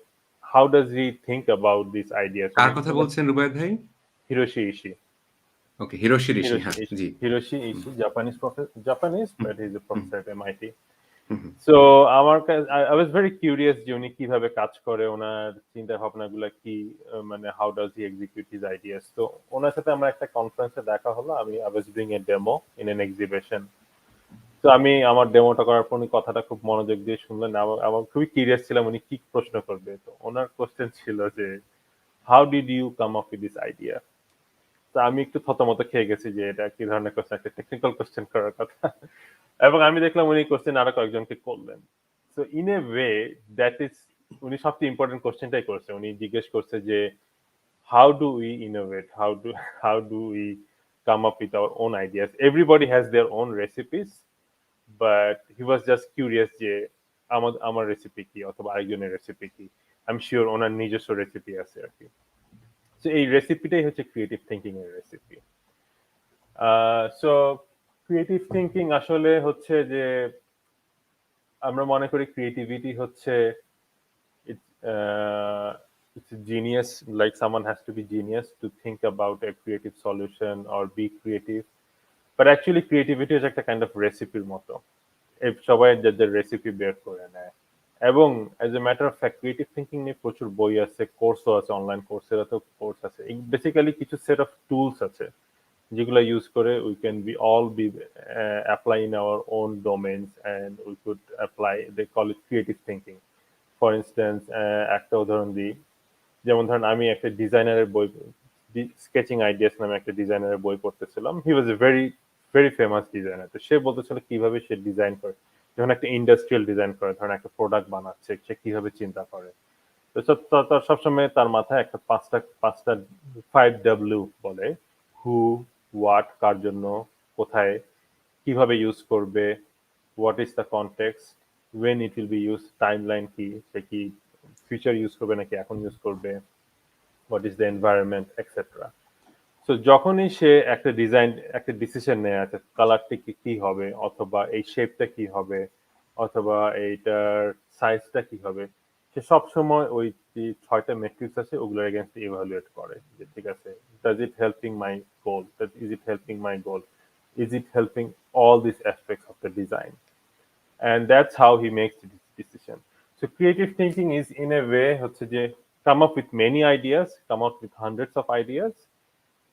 how does he think about this ideas. কার উনি কথা বলছেন রুবায়েত ভাই? Hiroshi Ishii. Okay, Hiroshi Ishii, Hiroshi হ্যাঁ, Ishii. জি। Hiroshi hmm, Ishii, Japanese, hmm, but he's a hmm, professor at MIT. Hmm, hmm, So আমার I was very curious যে উনি কিভাবে কাজ করে, ওনার চিন্তা ভাবনাগুলো কি, মানে how does he execute his ideas. তো ওনার সাথে আমরা একটা কনফারেন্সে দেখা হলো, I was doing a demo in an exhibition. তো আমি আমার ডেমোটা করার পর উনি কথাটা খুব মনোযোগ দিয়ে শুনলেন, আমার আমার খুবই কিউরিয়াস ছিলাম উনি কি প্রশ্ন করবে। তো ওনার কোশ্চেন ছিল যে how did you come up with this idea? তো আমি একটু থতমত খেয়ে গেছি যে এটা কি ধরনের কোশ্চেন, একটা টেকনিক্যাল কোশ্চেন করার কথা। এবং আমি দেখলাম উনি কোশ্চেন আরো কয়েকজনকে করলেন। So in a way that is, উনি সবচেয়ে ইম্পর্টেন্ট কোশ্চেনটাই করছে। উনি জিজ্ঞেস করছে যে how do we innovate, how do we come up with our own ideas. Everybody has their own recipes, but he was just curious যে আমার রেসিপি কি অথবা আরেকজনের রেসিপি কি। আই এম শিওর ওনার নিজস্ব রেসিপি আছে আর কি। সো এই রেসিপিটাই হচ্ছে ক্রিয়েটিভ থিঙ্কিং এর রেসিপি। সো ক্রিয়েটিভ থিঙ্কিং আসলে হচ্ছে যে আমরা মনে করি ক্রিয়েটিভিটি হচ্ছে it it's a genius, like someone has to be genius to think about a creative solution or be creative, but actually creativity is একটা kind of recipe মতো। সবাই যাদের রেসিপি বের করে নেয়। এবং as a matter of fact creative thinking নিয়ে প্রচুর বই আছে, কোর্সও আছে, অনলাইন কোর্সেরও কোর্স আছে। বেসিক্যালি কিছু সেট অফ টুলস আছে যেগুলো ইউজ করে we can be all be apply in our own domains and we could apply, they call it creative thinking. For instance একটা উদাহরণ দিই, যেমন ধরেন আমি একটা ডিজাইনারের বই, স্কেচিং আইডিয়াস নামে একটা ডিজাইনারের বই পড়তেছিলাম। He was a very very famous designer. তো সে বলতেছিল কিভাবে সে ডিজাইন করে, যখন একটা ইন্ডাস্ট্রিয়াল ডিজাইন করে, ধরেন একটা প্রোডাক্ট বানাচ্ছে, সে কিভাবে চিন্তা করে। তো সবসময় তার মাথায় একটা পাঁচটা 5W বলে, হু, হোয়াট, কার জন্য, কোথায়, কিভাবে ইউজ করবে, what is the context, when it will be use, timeline কি, সে কি ফিউচার ইউজ করবে নাকি এখন ইউজ করবে, what is the environment etcetera. So যখনই সে একটা ডিজাইন, একটা ডিসিশন নেয়, আছে কালারটা কি হবে, অথবা এই শেপটা কি হবে, অথবা এইটার সাইজটা কি হবে, সে সবসময় ওই যে 6টা মেট্রিক্স আছে ওগুলোর এগেনস্ট ইভালুয়েট করে যে ঠিক আছে, does it helping my goal, is it helping my goal, is it helping all this aspects of the design, and that's how he makes the decision. So creative thinking is in a way হচ্ছে যে come up with many ideas, come up with hundreds of ideas,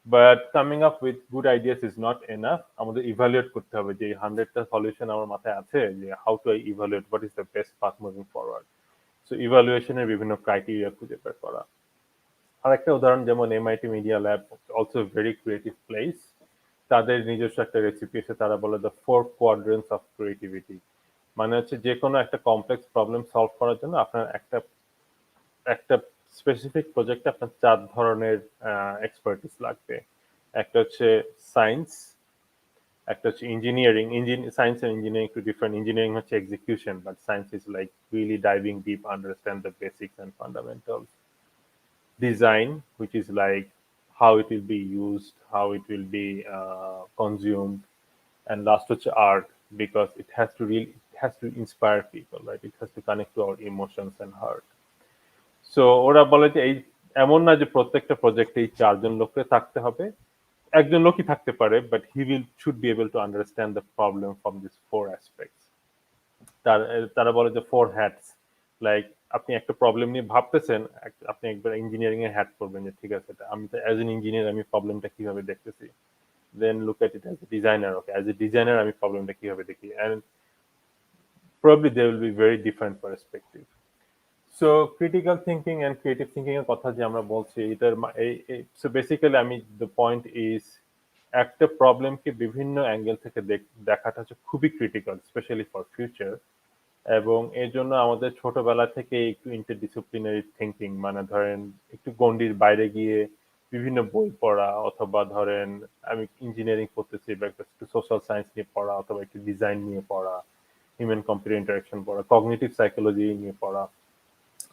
but coming up with good ideas is not enough. আমাদের evaluate করতে হবে যে 100টা solution আমার মাথায় আছে, যে how to I evaluate what is the best path moving forward. So ইভালুয়েশনের বিভিন্ন ক্রাইটেরিয়া খুঁজে বের করা। আরেকটা উদাহরণ যেমন MIT media lab, also very creative place. তাদের নিজস্ব একটা রেসিপি এসে তারা বলে দ্য 4 quadrants অফ ক্রিয়েটিভিটি। মানে হচ্ছে যে কোনো একটা কমপ্লেক্স প্রবলেম সলভ করার জন্য আপনার একটা একটা স্পেসিফিক প্রজেক্টে আপনার 4 ধরনের এক্সপার্টিস লাগবে। একটা হচ্ছে সায়েন্স, একটা হচ্ছে ইঞ্জিনিয়ারিং। সায়েন্স এন্ড ইঞ্জিনিয়ারিং একটু ডিফারেন্ট। ইঞ্জিনিয়ারিং হচ্ছে execution, but science is like really diving deep, understand the basics and fundamentals. Design, which is like how it will be used, how it will be consumed, and last হচ্ছে art, because it has to inspire people, right? It has to connect to our emotions and heart. So ওরা বলে যে এই এমন না যে প্রত্যেকটা প্রজেক্টে এই 4জন লোককে থাকতে হবে, একজন লোকই থাকতে পারে, but he will should be able to understand the problem from this 4 aspects. তারা বলে যে 4 hats, লাইক আপনি একটা প্রবলেম নিয়ে ভাবতেছেন, আপনি একবার ইঞ্জিনিয়ারিং এর হ্যাট করবেন যে ঠিক আছে, আমি তো অ্যাজ এন ইঞ্জিনিয়ার আমি প্রবলেমটা কিভাবে দেখতেছি, then look at it as a designer, okay as a designer আমি প্রবলেমটা কিভাবে দেখি, and probably they will be very different perspective. So critical thinking and creative thinking এর কথা যে আমরা বলছি, এটার সো বেসিক্যালি আমি দ্য পয়েন্ট ইজ একটা প্রবলেমকে বিভিন্ন অ্যাঙ্গেল থেকে দেখাটা হচ্ছে খুবই ক্রিটিক্যাল, স্পেশালি ফর ফিউচার। এবং এর জন্য আমাদের ছোটবেলা থেকে একটু ইন্টারডিসিপ্লিনারি থিঙ্কিং, মানে ধরেন একটু গণ্ডির বাইরে গিয়ে বিভিন্ন বই পড়া, অথবা ধরেন আমি ইঞ্জিনিয়ারিং পড়তেছি বা একটু সোশ্যাল সায়েন্স নিয়ে পড়া, অথবা একটু ডিজাইন নিয়ে পড়া, হিউম্যান কম্পিউটার ইন্টারাকশন পড়া, কগনিটিভ সাইকোলজি নিয়ে পড়া।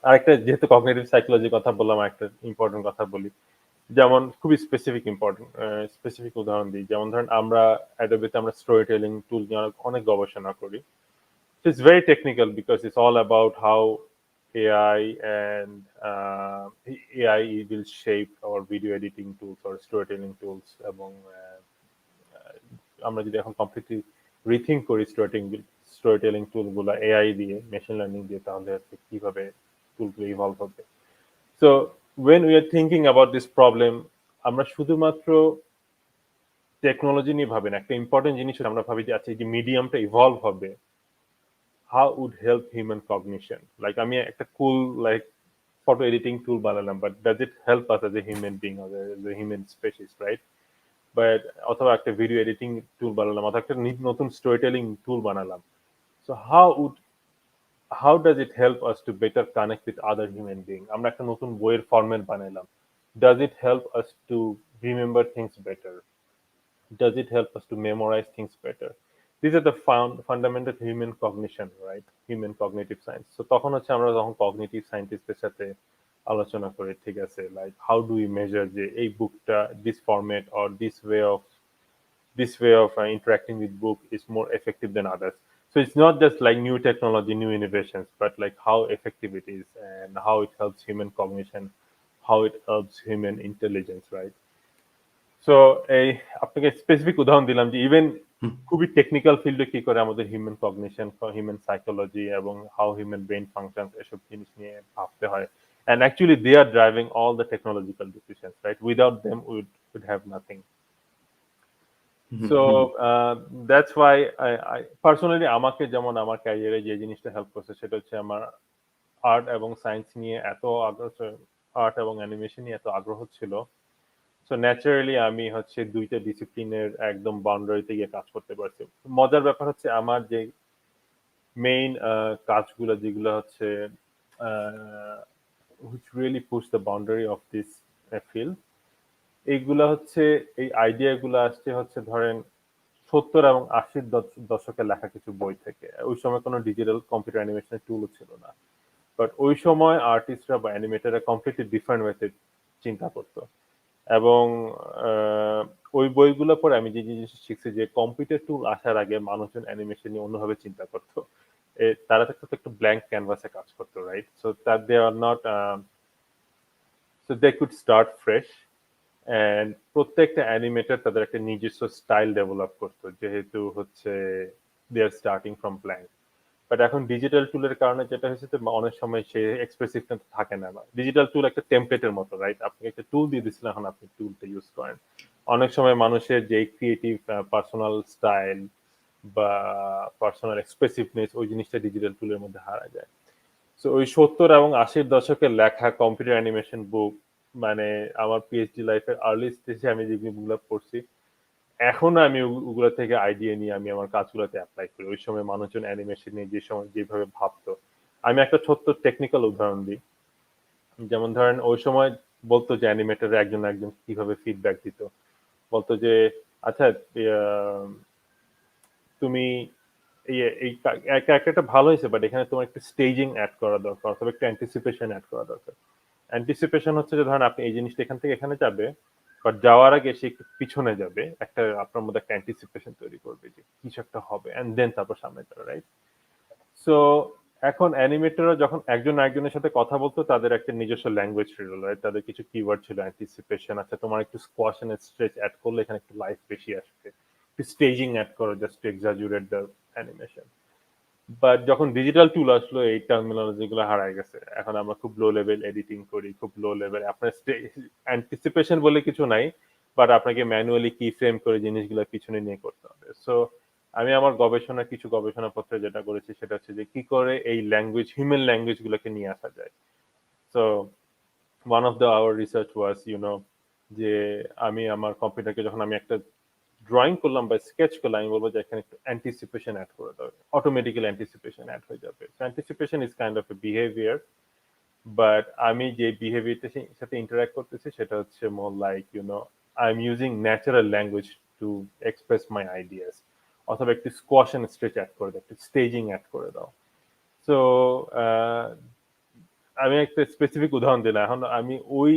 আরেকটা, যেহেতু কগনিটিভ সাইকোলজির কথা বললাম, একটা ইম্পর্টেন্ট কথা বলি, যেমন খুবই স্পেসিফিক উদাহরণ দিই, যেমন ধরেন আমরা অ্যাডোবিতে আমরা স্টোরি টেলিং টুল নিয়ে অনেক গবেষণা করি। It's very technical because it's all about how AI and AI will shape our video editing tools or storytelling tools, এবং আমরা যদি এখন কমপ্লিটলি রিথিঙ্ক করি স্টোরিটেলিং টুল গুলা এআই দিয়ে, মেশিন লার্নিং দিয়ে, তাহলে কিভাবে টুলগুলো ইভলভ হবে। So when we are thinking about this problem, আমরা শুধুমাত্র টেকনোলজি নিয়ে ভাবি না, একটা ইম্পর্টেন্ট জিনিস আমরা ভাবি যে আচ্ছা এই যে মিডিয়ামটা ইভলভ হবে, how would help human cognition, like আমি একটা cool like photo editing tool বানালাম, but does it help us as a human being or as a human species, right? But অথবা একটা ভিডিও এডিটিং টুল বানালাম অথবা একটা নতুন স্টোরি টেলিং টুল বানালাম, so how does it help us to better connect with other human being? আমরা একটা নতুন বইয়ের ফরম্যাট বানাইলাম, does it help us to remember things better? Does it help us to memorize things better? These are the fundamental human cognition, right? Human cognitive science. So তখন হচ্ছে আমরা যখন cognitive scientistদের সাথে আলোচনা করি, ঠিক আছে, like how do we measure যে এই বুকটা this format or this way of interacting with book is more effective than others. So it's not just like new technology, new innovations, but like how effective it is and how it helps human cognition, how it helps human intelligence, right? So এই আপনাকে specific উদাহরণ দিলাম যে even হুম, খুবই technical ফিল্ডে কি করে আমাদের হিউম্যান কগনিশন, হিউম্যান সাইকোলজি এবং হাউ হিউম্যান ব্রেন ফাংশন এসব জিনিস নিয়ে ভাবতে হয়, and actually they are driving all the technological decisions, right? Without them we would have nothing. Hmm, So hmm, that's why I personally আমাকে যেমন আমার ক্যারিয়ারে যে জিনিসটা হেল্প করছে সেটা হচ্ছে আমার আর্ট এবং সায়েন্স নিয়ে এত আগ্রহ, আর্ট এবং অ্যানিমেশন নিয়ে এত আগ্রহ ছিল। সো ন্যাচারালি আমি হচ্ছে দুইটা ডিসিপ্লিনের একদম বাউন্ডারিতে গিয়ে কাজ করতে পারছি। মজার ব্যাপার হচ্ছে আমার যে মেইন কাজগুলো যেগুলো হচ্ছে which really push the boundary of this field, এইগুলা হচ্ছে এই আইডিয়াগুলো আসছে হচ্ছে ধরেন 70 এবং 80 দশকে লেখা কিছু বই থেকে। ওই সময় কোনো ডিজিটাল কম্পিউটার অ্যানিমেশনের টুলও ছিল না। বাট ওই সময় আর্টিস্টরা বা অ্যানিমেটররা কমপ্লিটলি ডিফারেন্ট ওয়েতে চিন্তা করতো। এবং আহ, ওই বইগুলো পরে আমি যে জিনিস শিখছি যে কম্পিউটার টুল আসার আগে মানুষজন অ্যানিমেশন নিয়ে অন্যভাবে চিন্তা করতো। তারা তো একটা ব্ল্যাঙ্ক ক্যানভাসে কাজ করতো, right? So that they are not, so they could start fresh, and প্রত্যেকটা অ্যানিমেটর তাদের একটা নিজস্ব স্টাইল ডেভেলপ করতো যেহেতু হচ্ছে they are starting from blank. But এখন ডিজিটাল টুলের কারণে যেটা হয়েছে যে অনেক সময় সে এক্সপ্রেসিভটা থাকে না। ডিজিটাল টুল একটা টেমপ্লেটের মতো, রাইট? আপনি একটা টুল দিয়ে দিচ্ছেন, এখন আপনি টুলটা ইউজ করেন। অনেক সময় মানুষের যে ক্রিয়েটিভ পার্সোনাল স্টাইল বা পার্সোনাল এক্সপ্রেসিভনেস ওই জিনিসটা ডিজিটাল টুলের মধ্যে হারা যায়। সো ওই 70 এবং 80-র দশকের লেখা কম্পিউটার অ্যানিমেশন বুক, মানে আমার পিএইচডি লাইফের আর্লি স্টেজে আমি যে বুকগুলো পড়ছি, এখনো আমি ওগুলো থেকে আইডিয়া নিয়ে আমি আমার কাজগুলোতে অ্যাপ্লাই করি। ওই সময় মানুষজন অ্যানিমেশন নিয়ে যে সময় যেভাবে ভাবতো। আমি একটা ছোট্ট টেকনিক্যাল উদাহরণ দিই। যেমন ধরেন ওই সময় বলতো যে অ্যানিমেটর একজন একজন কিভাবে ফিডব্যাক দিত। বলতো যে আচ্ছা, আহ, তুমি এই ক্যারেক্টারটা ভালো হয়েছে, বাট এখানে তোমার একটু স্টেজিং অ্যাড করা দরকার অথবা একটু অ্যান্টিসিপেশন অ্যাড করা দরকার। অ্যান্টিসিপেশন হচ্ছে যে ধরেন আপনি এই জিনিসটা এখান থেকে এখানে যাবে, বাট যাওয়ার আগে সে একটু পিছনে যাবে, একটা আপনার মধ্যে একটা অ্যান্টিসিপেশন তৈরি করবে যে কিছু একটা হবে, এন্ড দেন তারপর সামনে যাবে, রাইট? সো এখন অ্যানিমেটররা যখন একজন আরেকজনের সাথে কথা বলতো তাদের একটা নিজস্ব ল্যাঙ্গুয়েজ ছিল, রাইট? তাদের কিছু কিওয়ার্ড ছিল, অ্যান্টিসিপেশন, আচ্ছা তোমার একটু স্কোয়াশ এন্ড স্ট্রেচ অ্যাড করলে এখানে একটু লাইফ বেশি আসবে, একটু স্টেজিং অ্যাড করো just to exaggerate the animation. But যখন ডিজিটাল টুল আসলো এই টার্মিনোলজি গুলো হারায় গেছে। এখন আমরা খুব লো লেভেল এডিটিং করি, খুব লো লেভেল, আপনার অ্যান্টিসিপেশন বলে কিছু নাই, বাট আপনাকে ম্যানুয়ালি কি ফ্রেম করে জিনিসগুলো পিছনে নিয়ে করতে হবে। সো আমি আমার গবেষণা কিছু গবেষণাপত্রে যেটা করেছি সেটা হচ্ছে যে কি করে এই ল্যাঙ্গুয়েজ, হিউম্যান ল্যাঙ্গুয়েজ গুলোকে নিয়ে আসা যায়। So one of the our research was যে আমি আমার কম্পিউটারকে যখন আমি একটা ড্রয়িং করলাম বা স্কেচ করলাম, আমি বলবো যে এখানে একটু অ্যান্টিসিপেশন অ্যাড করে দাও, অটোমেটিক্যালি অ্যান্টিসিপেশন অ্যাড হয়ে যাবে। Anticipation is kind of A behaviour, but আমি যে বিহেভিয়ারটার সাথে ইন্টারঅ্যাক্ট করতেছি সেটা হচ্ছে more like I am using natural language to express my ideas, অথবা একটু স্কোয়াশ এন্ড স্ট্রেচ অ্যাড করে দাও, একটু স্টেজিং অ্যাড করে দাও। সো আমি একটা স্পেসিফিক উদাহরণ দিলাম। এখন আমি ওই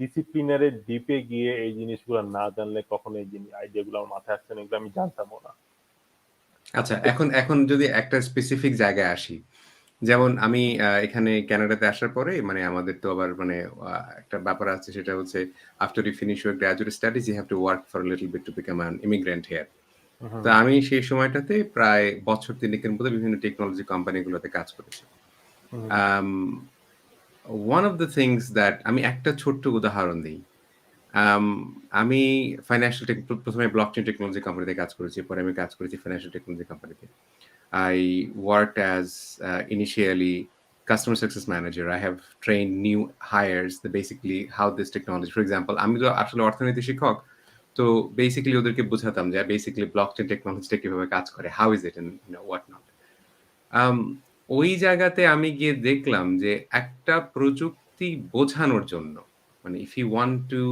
ডিসিপ্লিনারের ডিপে গিয়ে এই জিনিসগুলো না জানলে কখনো এই আইডিয়াগুলো আমার মাথায় আসছে না, এগুলো আমি জানতামও না। আচ্ছা, এখন এখন যদি একটা স্পেসিফিক জায়গায় আসি, যেমন আমি এখানে কানাডাতে আসার পরে মানে আমাদের তো আবার মানে একটা ব্যাপার আছে, সেটা হচ্ছে after you finish your graduate studies you have to work for little bit to become an immigrant here. তো হুম, আমি সেই সময়টাতে প্রায় বছর তিনেকের মধ্যে বিভিন্ন টেকনোলজি কোম্পানিগুলোতে কাজ করেছি। হুম, um, one of the things that আমি একটা ছোট্ট উদাহরণ দিই। আম আমি প্রথমে ব্লকচেইন টেকনোলজি কোম্পানিতে কাজ করেছি। পরে আমি কাজ করেছি ফাইন্যান্সিয়াল টেকনোলজি কোম্পানিতে। I worked as initially customer success manager. I have trained new hires the basically how this technology. For example, আমি তো আসলে অর্থনীতি শিক্ষক। তো বেসিক্যালি ওদেরকে বোঝাতাম যে বেসিক্যালি ব্লকচেইন টেকনোলজিটা কিভাবে কাজ করে, how is it and what not. Um ওই জায়গাতে আমি গিয়ে দেখলাম যে একটা প্রযুক্তি বোঝানোর জন্য, মানে if you want to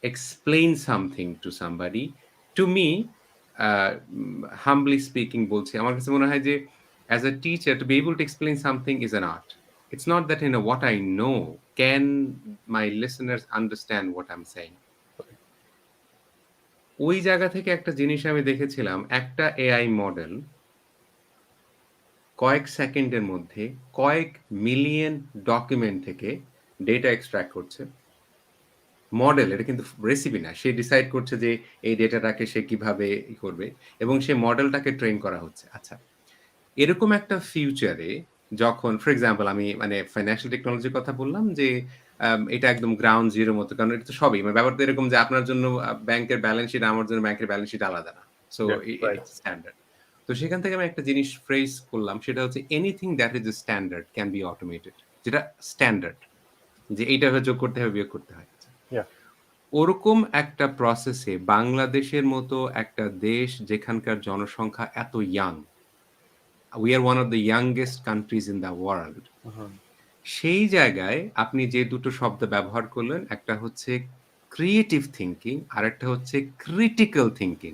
explain something to somebody, to me, humbly speaking বলছি, আমার কাছে মনে হয় যে as a teacher to be able to explain something is an art. It's not that what I know, can my listeners understand what I'm saying? ওই জায়গা থেকে একটা জিনিস আমি দেখেছিলাম, একটা এআই মডেল কয়েক সেকেন্ডের মধ্যে কয়েক মিলিয়ন ডকুমেন্ট থেকে ডেটা এক্সট্রাক্ট করছে। মডেল, এটা কিন্তু রেসিপি না। সে ডিসাইড করছে যে এই ডেটাটাকে সে কিভাবে করবে এবং সে মডেলটাকে ট্রেন করা হচ্ছে। আচ্ছা, এরকম একটা ফিউচারে যখন ফর এক্সাম্পল আমি মানে ফাইন্যান্সিয়াল টেকনোলজির কথা বললাম যে এটা একদম গ্রাউন্ড জিরো মতো। কারণ এটা তো সবই। মানে ব্যাপারটা এরকম যে আপনার জন্য ব্যাংকের ব্যালেন্স শিট, আমার জন্য ব্যাংকের ব্যালেন্স শিট আলাদা না। সো Yeah, এটা right. স্ট্যান্ডার্ড। তো সেখান থেকে আমি একটা জিনিস ফ্রেজ করলাম, সেটা হচ্ছে anything that is standard can be automated. যেটা স্ট্যান্ডার্ড, যে এইটা যোগ করতে হবে, বিয়োগ করতে হয়। Yeah. ওরকম একটা প্রসেসে বাংলাদেশের মতো একটা দেশ যেখানকার জনসংখ্যা এত young, we are one of the youngest countries in the world, Mhm. সেই জায়গায় আপনি যে দুটো শব্দ ব্যবহার করলেন, একটা হচ্ছে ক্রিয়েটিভ থিংকিং আর একটা হচ্ছে ক্রিটিক্যাল থিংকিং।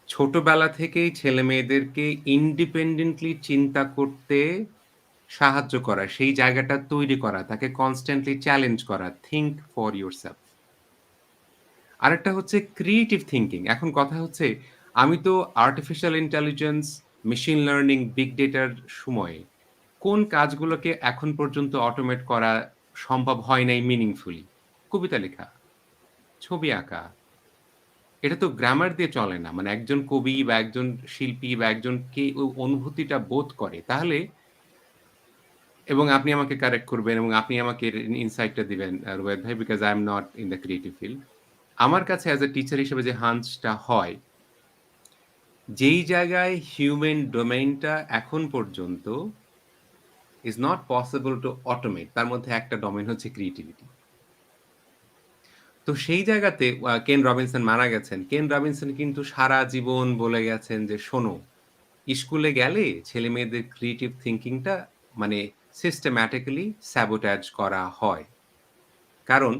ছোটবেলা থেকেই ছেলেমেয়েদেরকে ইন্ডিপেন্ডেন্টলি চিন্তা করতে সাহায্য করা, সেই জায়গাটা তৈরি করা, তাকে কনস্ট্যান্টলি চ্যালেঞ্জ করা, থিংক ফর ইউরসেলফ। আরেকটা হচ্ছে ক্রিয়েটিভ থিংকিং। এখন কথা হচ্ছে, আমি তো artificial intelligence, machine learning, big ডেটার সময়ে কোন কাজগুলোকে এখন পর্যন্ত অটোমেট করা সম্ভব হয় নাই মিনিংফুলি? কবিতা লেখা, ছবি আঁকা। এটা তো গ্রামার দিয়ে চলে না। মানে একজন কবি বা একজন শিল্পী বা একজনকে ওই অনুভূতিটা বোধ করে, তাহলে এবং আপনি আমাকে কারেক্ট করবেন এবং আপনি আমাকে এর ইনসাইটটা দিবেন রুবায়েত ভাই, because I am not in the creative field. আমার কাছে অ্যাজ এ টিচার হিসেবে যে হান্সটা হয়, যেই জায়গায় হিউম্যান ডোমেইনটা এখন পর্যন্ত is not possible to automate, তার মধ্যে একটা ডোমেইন হচ্ছে ক্রিয়েটিভিটি। তো সেই জায়গাতে কেন রবিনসন মারা গেছেন। কেন রবিনসন কিন্তু সারা জীবন বলে গেছেন যে, "শোনো, স্কুলে গেলে ছেলেমেয়েদের ক্রিয়েটিভ থিংকিংটা মানে সিস্টেম্যাটিক্যালি স্যাবোটাজ করা হয়।" কারণ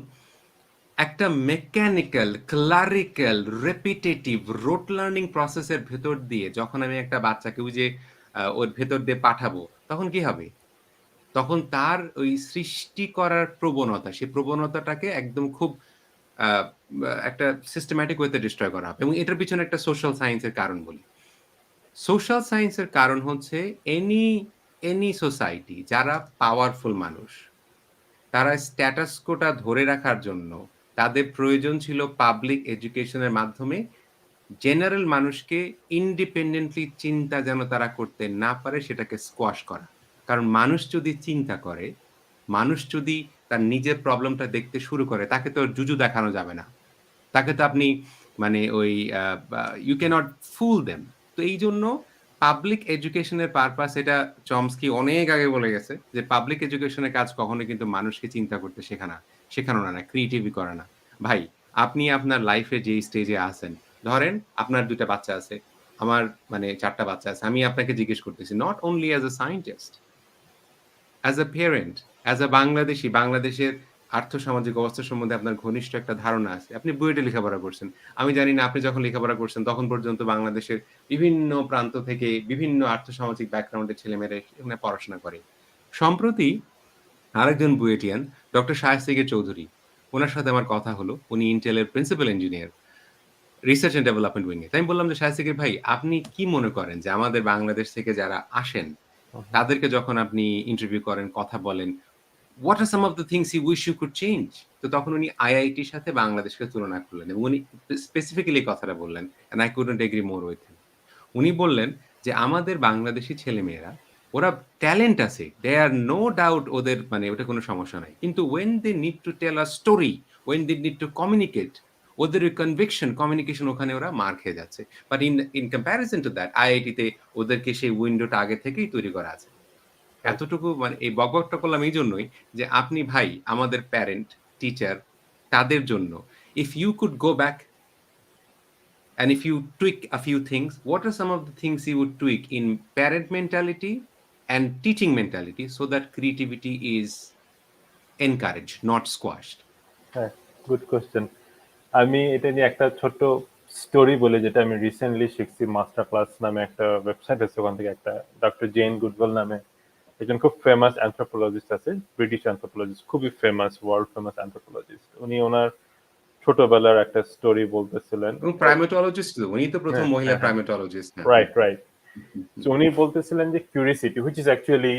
একটা মেকানিক্যাল, ক্লারিক্যাল, রেপিটেটিভ, রোট লার্নিং প্রসেসের ভেতর দিয়ে যখন আমি একটা বাচ্চাকে ওই যে ওর ভেতর দিয়ে পাঠাবো, তখন কি হবে? তখন তার ওই সৃষ্টি করার প্রবণতা, সেই প্রবণতাটাকে একদম খুব আ বা একটা সিস্টেম্যাটিক ওয়েতে ডিস্ট্রয় করা হবে এবং এটার পিছনে একটা সোশ্যাল সায়েন্স এর কারণ বলি। সোশ্যাল সায়েন্স এর কারণ হচ্ছে এনি সোসাইটি যারা পাওয়ারফুল মানুষ, তারা স্ট্যাটাস কোটা ধরে রাখার জন্য তাদের প্রয়োজন ছিল পাবলিক এডুকেশনের মাধ্যমে জেনারেল মানুষকে ইন্ডিপেন্ডেন্টলি চিন্তা যেন তারা করতে না পারে, সেটাকে স্কোয়াশ করা। কারণ মানুষ যদি চিন্তা করে, মানুষ যদি তার নিজের প্রবলেমটা দেখতে শুরু করে, তাকে তো জুজু দেখানো যাবে না। তাকে তো আপনি মানে ওই আ বা ইউ ক্যানট ফুল দেম। তো এইজন্য পাবলিক এডুকেশন এর পারপাস, এটা চমস্কি অনেক আগে বলে গেছে যে পাবলিক এডুকেশন এর কাজ কখনোই কিন্তু মানুষকে চিন্তা করতে শেখানো না, ক্রিয়েটিভি করা না। ভাই, আপনি আপনার লাইফে যেই স্টেজে আছেন, ধরেন আপনার ২ টা বাচ্চা আছে, আমার মানে ৪ টা বাচ্চা আছে। আমি আপনাকে জিজ্ঞেস করতেছি, not only as a scientist, as a parent, as a Bangladeshi, বাংলাদেশের আর্থসামাজিক অবস্থা সম্বন্ধে আপনার ঘনিষ্ঠ একটা ধারণা আছে। আপনি বুয়েটে লেখাপড়া করছেন। আমি জানি না আপনি যখন লেখাপড়া করছেন তখন পর্যন্ত বাংলাদেশের বিভিন্ন প্রান্ত থেকে বিভিন্ন আর্থসামাজিক ব্যাকগ্রাউন্ডের ছেলেমেয়েরা এখানে পড়াশোনা করে। সম্প্রতি আরেকজন বুয়েটিয়ান ডক্টর শায়েস্তেগির চৌধুরী, উনার সাথে আমার কথা হলো। উনি ইন্টেলের principal engineer, research and development wing এ। তো আমি বললাম যে, "শায়েস্তেগির ভাই, আপনি কি মনে করেন যে আমাদের বাংলাদেশ থেকে যারা আসেন, Mhm. তাদেরকে যখন আপনি ইন্টারভিউ করেন, কথা বলেন, what are some of the things you wish you could change?" তো তখন উনি আইআইটির সাথে বাংলাদেশকে তুলনা করলেন এবং উনি স্পেসিফিক্যালি এই কথাটা বললেন, and I couldn't agree more with him. উনি বললেন যে, "আমাদের বাংলাদেশী ছেলেমেয়েরা, ওরা ট্যালেন্ট আছে। There are no doubt, ওদের মানে ওটা কোনো সমস্যা নাই। কিন্তু when they need to tell a story, when they need to communicate, ওদের ওই কনভিকশন, কমিউনিকেশন, ওখানে ওরা মার খেয়ে যাচ্ছে। But in comparison to that, আইআইটিতে ওদেরকে সেই উইন্ডোটা আগে থেকেই তৈরি করা আছে।" Right. এতটুকু মানে এই বকবকটা করলাম এইজন্যই যে আপনি ভাই আমাদের প্যারেন্ট, টিচার, তাদের জন্য If you could go back and if you tweak a few things, what are some of the things you would tweak in parent mentality and teaching mentality so that creativity is encouraged, not squashed? হ্যাঁ, good question. আমি এটা নিয়ে একটা ছোট্ট story বলি, যেটা আমি recently শিখছি। মাস্টার ক্লাস নামে একটা ওয়েবসাইট আছে, ওখান থেকে একটা ডক্টর জেন গুডওয়েল নামে একজন খুব ফেমাস অ্যানথ্রোপোলজিস্ট আছে, ব্রিটিশ অ্যানথ্রোপোলজিস্ট, খুবই ফেমাস, ওয়ার্ল্ড ফেমাস অ্যানথ্রোপোলজিস্ট। উনি ওনার ছোটবেলার একটা স্টোরি বলতেছিলেন। এবং প্রাইমেটোলজিস্ট তো উনি তো প্রথম হ্যাঁ, মহিলা হ্যাঁ, হ্যাঁ, প্রাইমেটোলজিস্ট। হ্যাঁ। Right, right. সো উনি বলতেছিলেন যে curiosity, which is actually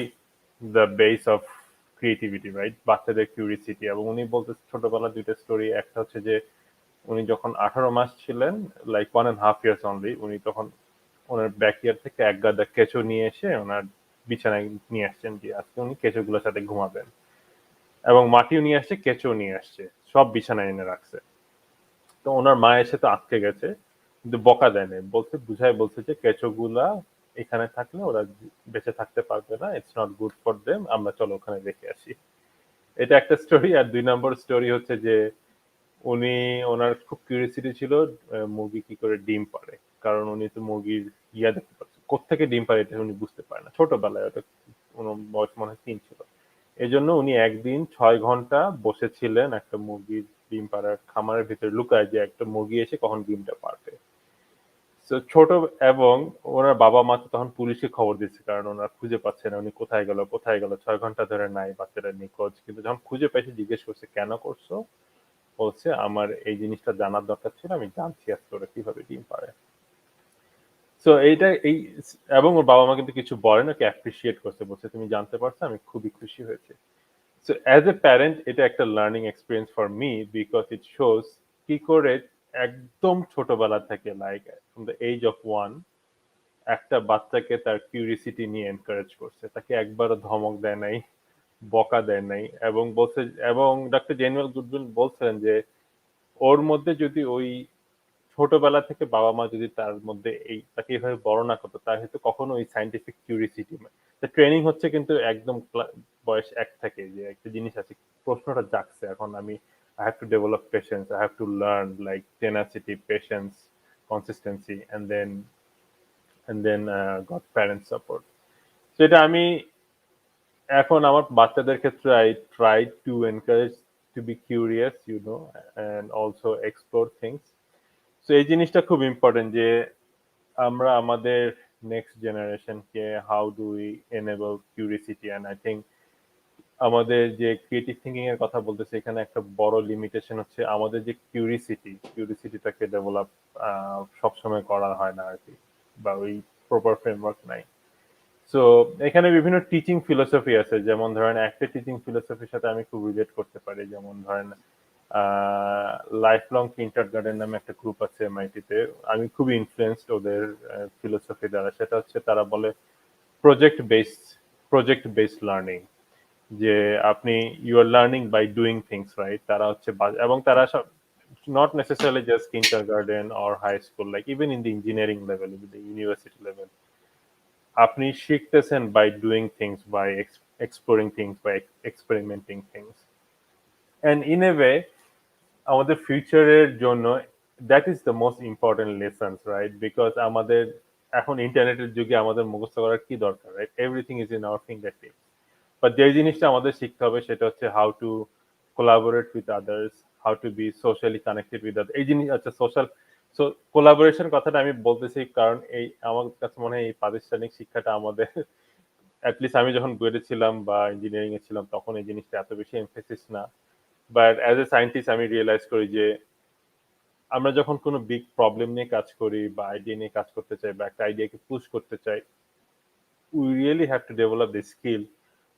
the base of creativity, right? বাচ্চাদের কিউরিসিটি। এবং উনি বলতে ছোটবেলার দুইটা স্টোরি। একটা হচ্ছে যে উনি যখন 18 মাস ছিলেন, লাইক 1.5 years অনলি, উনি তখন ওনার ব্যাকইয়ার্ড থেকে এক গাদা কেঁচো নিয়ে এসে ওনার বিছানায় নিয়ে আসছেন, যে আজকে উনি কেঁচোগুলোর সাথে ঘুমাবেন। এবং মাটিও নিয়ে আসছে, কেঁচো নিয়ে আসছে, সব বিছানায় এনে রাখছে। তো ওনার মা এসে তো আটকে গেছে, কিন্তু বকা দেয় নাই, বলছে, বুঝায় বলছে যে কেঁচোগুলা এখানে থাকলে ওরা বেঁচে থাকতে পারবে না, it's not good for them, আমরা চলো ওখানে রেখে আসি। এটা একটা স্টোরি। আর 2 নম্বর স্টোরি হচ্ছে যে উনি, ওনার খুব কিউরিয়াসিটি ছিল মুরগি কি করে ডিম পারে। কারণ উনি তো মুরগির দেখতে পাচ্ছেন, কোত্থেকে ডিম পারে এটা উনি বুঝতে পারে না ছোটবেলায়। ওটা ওনার বয়স মনে হয় 3 ছিল। এই জন্য উনি একদিন 6 ঘন্টা বসেছিলেন একটা মুরগির ডিম পাড়ার খামারের ভিতরে লুকায়, যে একটা মুরগি এসে কখন ডিমটা পারবে। তো ছোট, এবং ওনার বাবা মা তো তখন পুলিশে খবর দিচ্ছে, কারণ ওনারা খুঁজে পাচ্ছে না, উনি কোথায় গেল কোথায় গেল, 6 ঘন্টা ধরে নাই, বাচ্চাটা নিখোঁজ। কিন্তু যখন খুঁজে পেয়েছে, জিজ্ঞেস করছে কেন করছো, বলছে আমার এই জিনিসটা জানার দরকার ছিল, আমি জানছি আজকে ওরা কিভাবে ডিম পারে। সো এইটা এই, এবং ওর বাবা মা কিন্তু কিছু বলে না, কি অ্যাপ্রিসিয়েট করছে, বলছে তুমি জানতে পারছো, আমি খুবই খুশি হয়েছি। সো অ্যাজ এ প্যারেন্ট এটা একটা learning experience for me, because it shows কি করে একদম ছোটবেলা থেকে, like from the age of 1, একটা বাচ্চাকে তার কিউরিসিটি নিয়ে এনকারেজ করছে, তাকে একবারও ধমক দেয় নাই, বকা দেয় নাই। এবং বলছে, এবং ডক্টর জেনুয়েল গুডউইল বলছেন যে ওর মধ্যে যদি ওই ছোটবেলা থেকে বাবা মা যদি তার মধ্যে এই তাকে এইভাবে বড় না করতো, তার হয়তো কখনো ওই সাইন্টিফিক কিউরিসিটি, ট্রেনিং হচ্ছে কিন্তু একদম বয়স 1 থেকে, যে একটা জিনিস আছে, প্রশ্নটা জাগছে, এখন আমি I have to develop patience, I have to learn like tenacity, patience, consistency, and then got parent support. So এটা আমি এখন আমার বাচ্চাদের ক্ষেত্রে I try to encourage to be curious, and also explore things. So এই জিনিসটা খুব important, যে আমরা আমাদের নেক্সট জেনারেশনকে how do we enable curiosity. And I think আমাদের যে ক্রিয়েটিভ থিঙ্কিং এর কথা বলতেছে, এখানে একটা বড় লিমিটেশন হচ্ছে আমাদের যে কিউরিসিটিটাকে ডেভেলপ সবসময় করা হয় না আর কি, বা ওই প্রপার ফ্রেমওয়ার্ক নাই। সো এখানে বিভিন্ন টিচিং ফিলোসফি আছে, যেমন ধরেন একটা টিচিং ফিলোসফির সাথে আমি খুব রিলেট করতে পারি, যেমন ধরেন লাইফ লং কিন্টার গার্ডেন নামে একটা গ্রুপ আছে এমআইটিতে। আমি খুবই ইনফ্লুয়েন্সড ওদের ফিলোসফি দ্বারা। সেটা হচ্ছে তারা বলে project based project based learning, যে আপনি you are learning by doing things, right? তারা হচ্ছে এবং তারা not necessarily just kindergarten or high school, like even in the engineering level, in the university level, আপনি শিখতেছেন by doing things, by exploring things, by experimenting things. And in a way আমাদের ফিউচারের জন্য that is the most important lessons, right? Because আমাদের এখন ইন্টারনেটের যুগে আমাদের মুখস্থ করার কি দরকার, right? Everything is in our fingertips. But যে জিনিসটা আমাদের শিখতে হবে সেটা হচ্ছে how to collaborate with others, how to be socially connected with other. এই জিনিস, আচ্ছা, সোশ্যাল, সো কোলাবোরেশন কথাটা আমি বলতেছি কারণ এই আমার কাছে মনে হয় এই প্রাতিষ্ঠানিক শিক্ষাটা আমাদের অ্যাটলিস্ট আমি যখন বুয়েটে ছিলাম বা ইঞ্জিনিয়ারিং এ ছিলাম তখন এই জিনিসটা এত বেশি এমফেসিস না। বাট অ্যাজ এ সায়েন্টিস্ট আমি রিয়েলাইজ করি যে আমরা যখন কোনো বিগ প্রবলেম নিয়ে কাজ করি বা আইডিয়া নিয়ে কাজ করতে চাই বা একটা আইডিয়াকে পুশ করতে চাই, we really have to develop the skill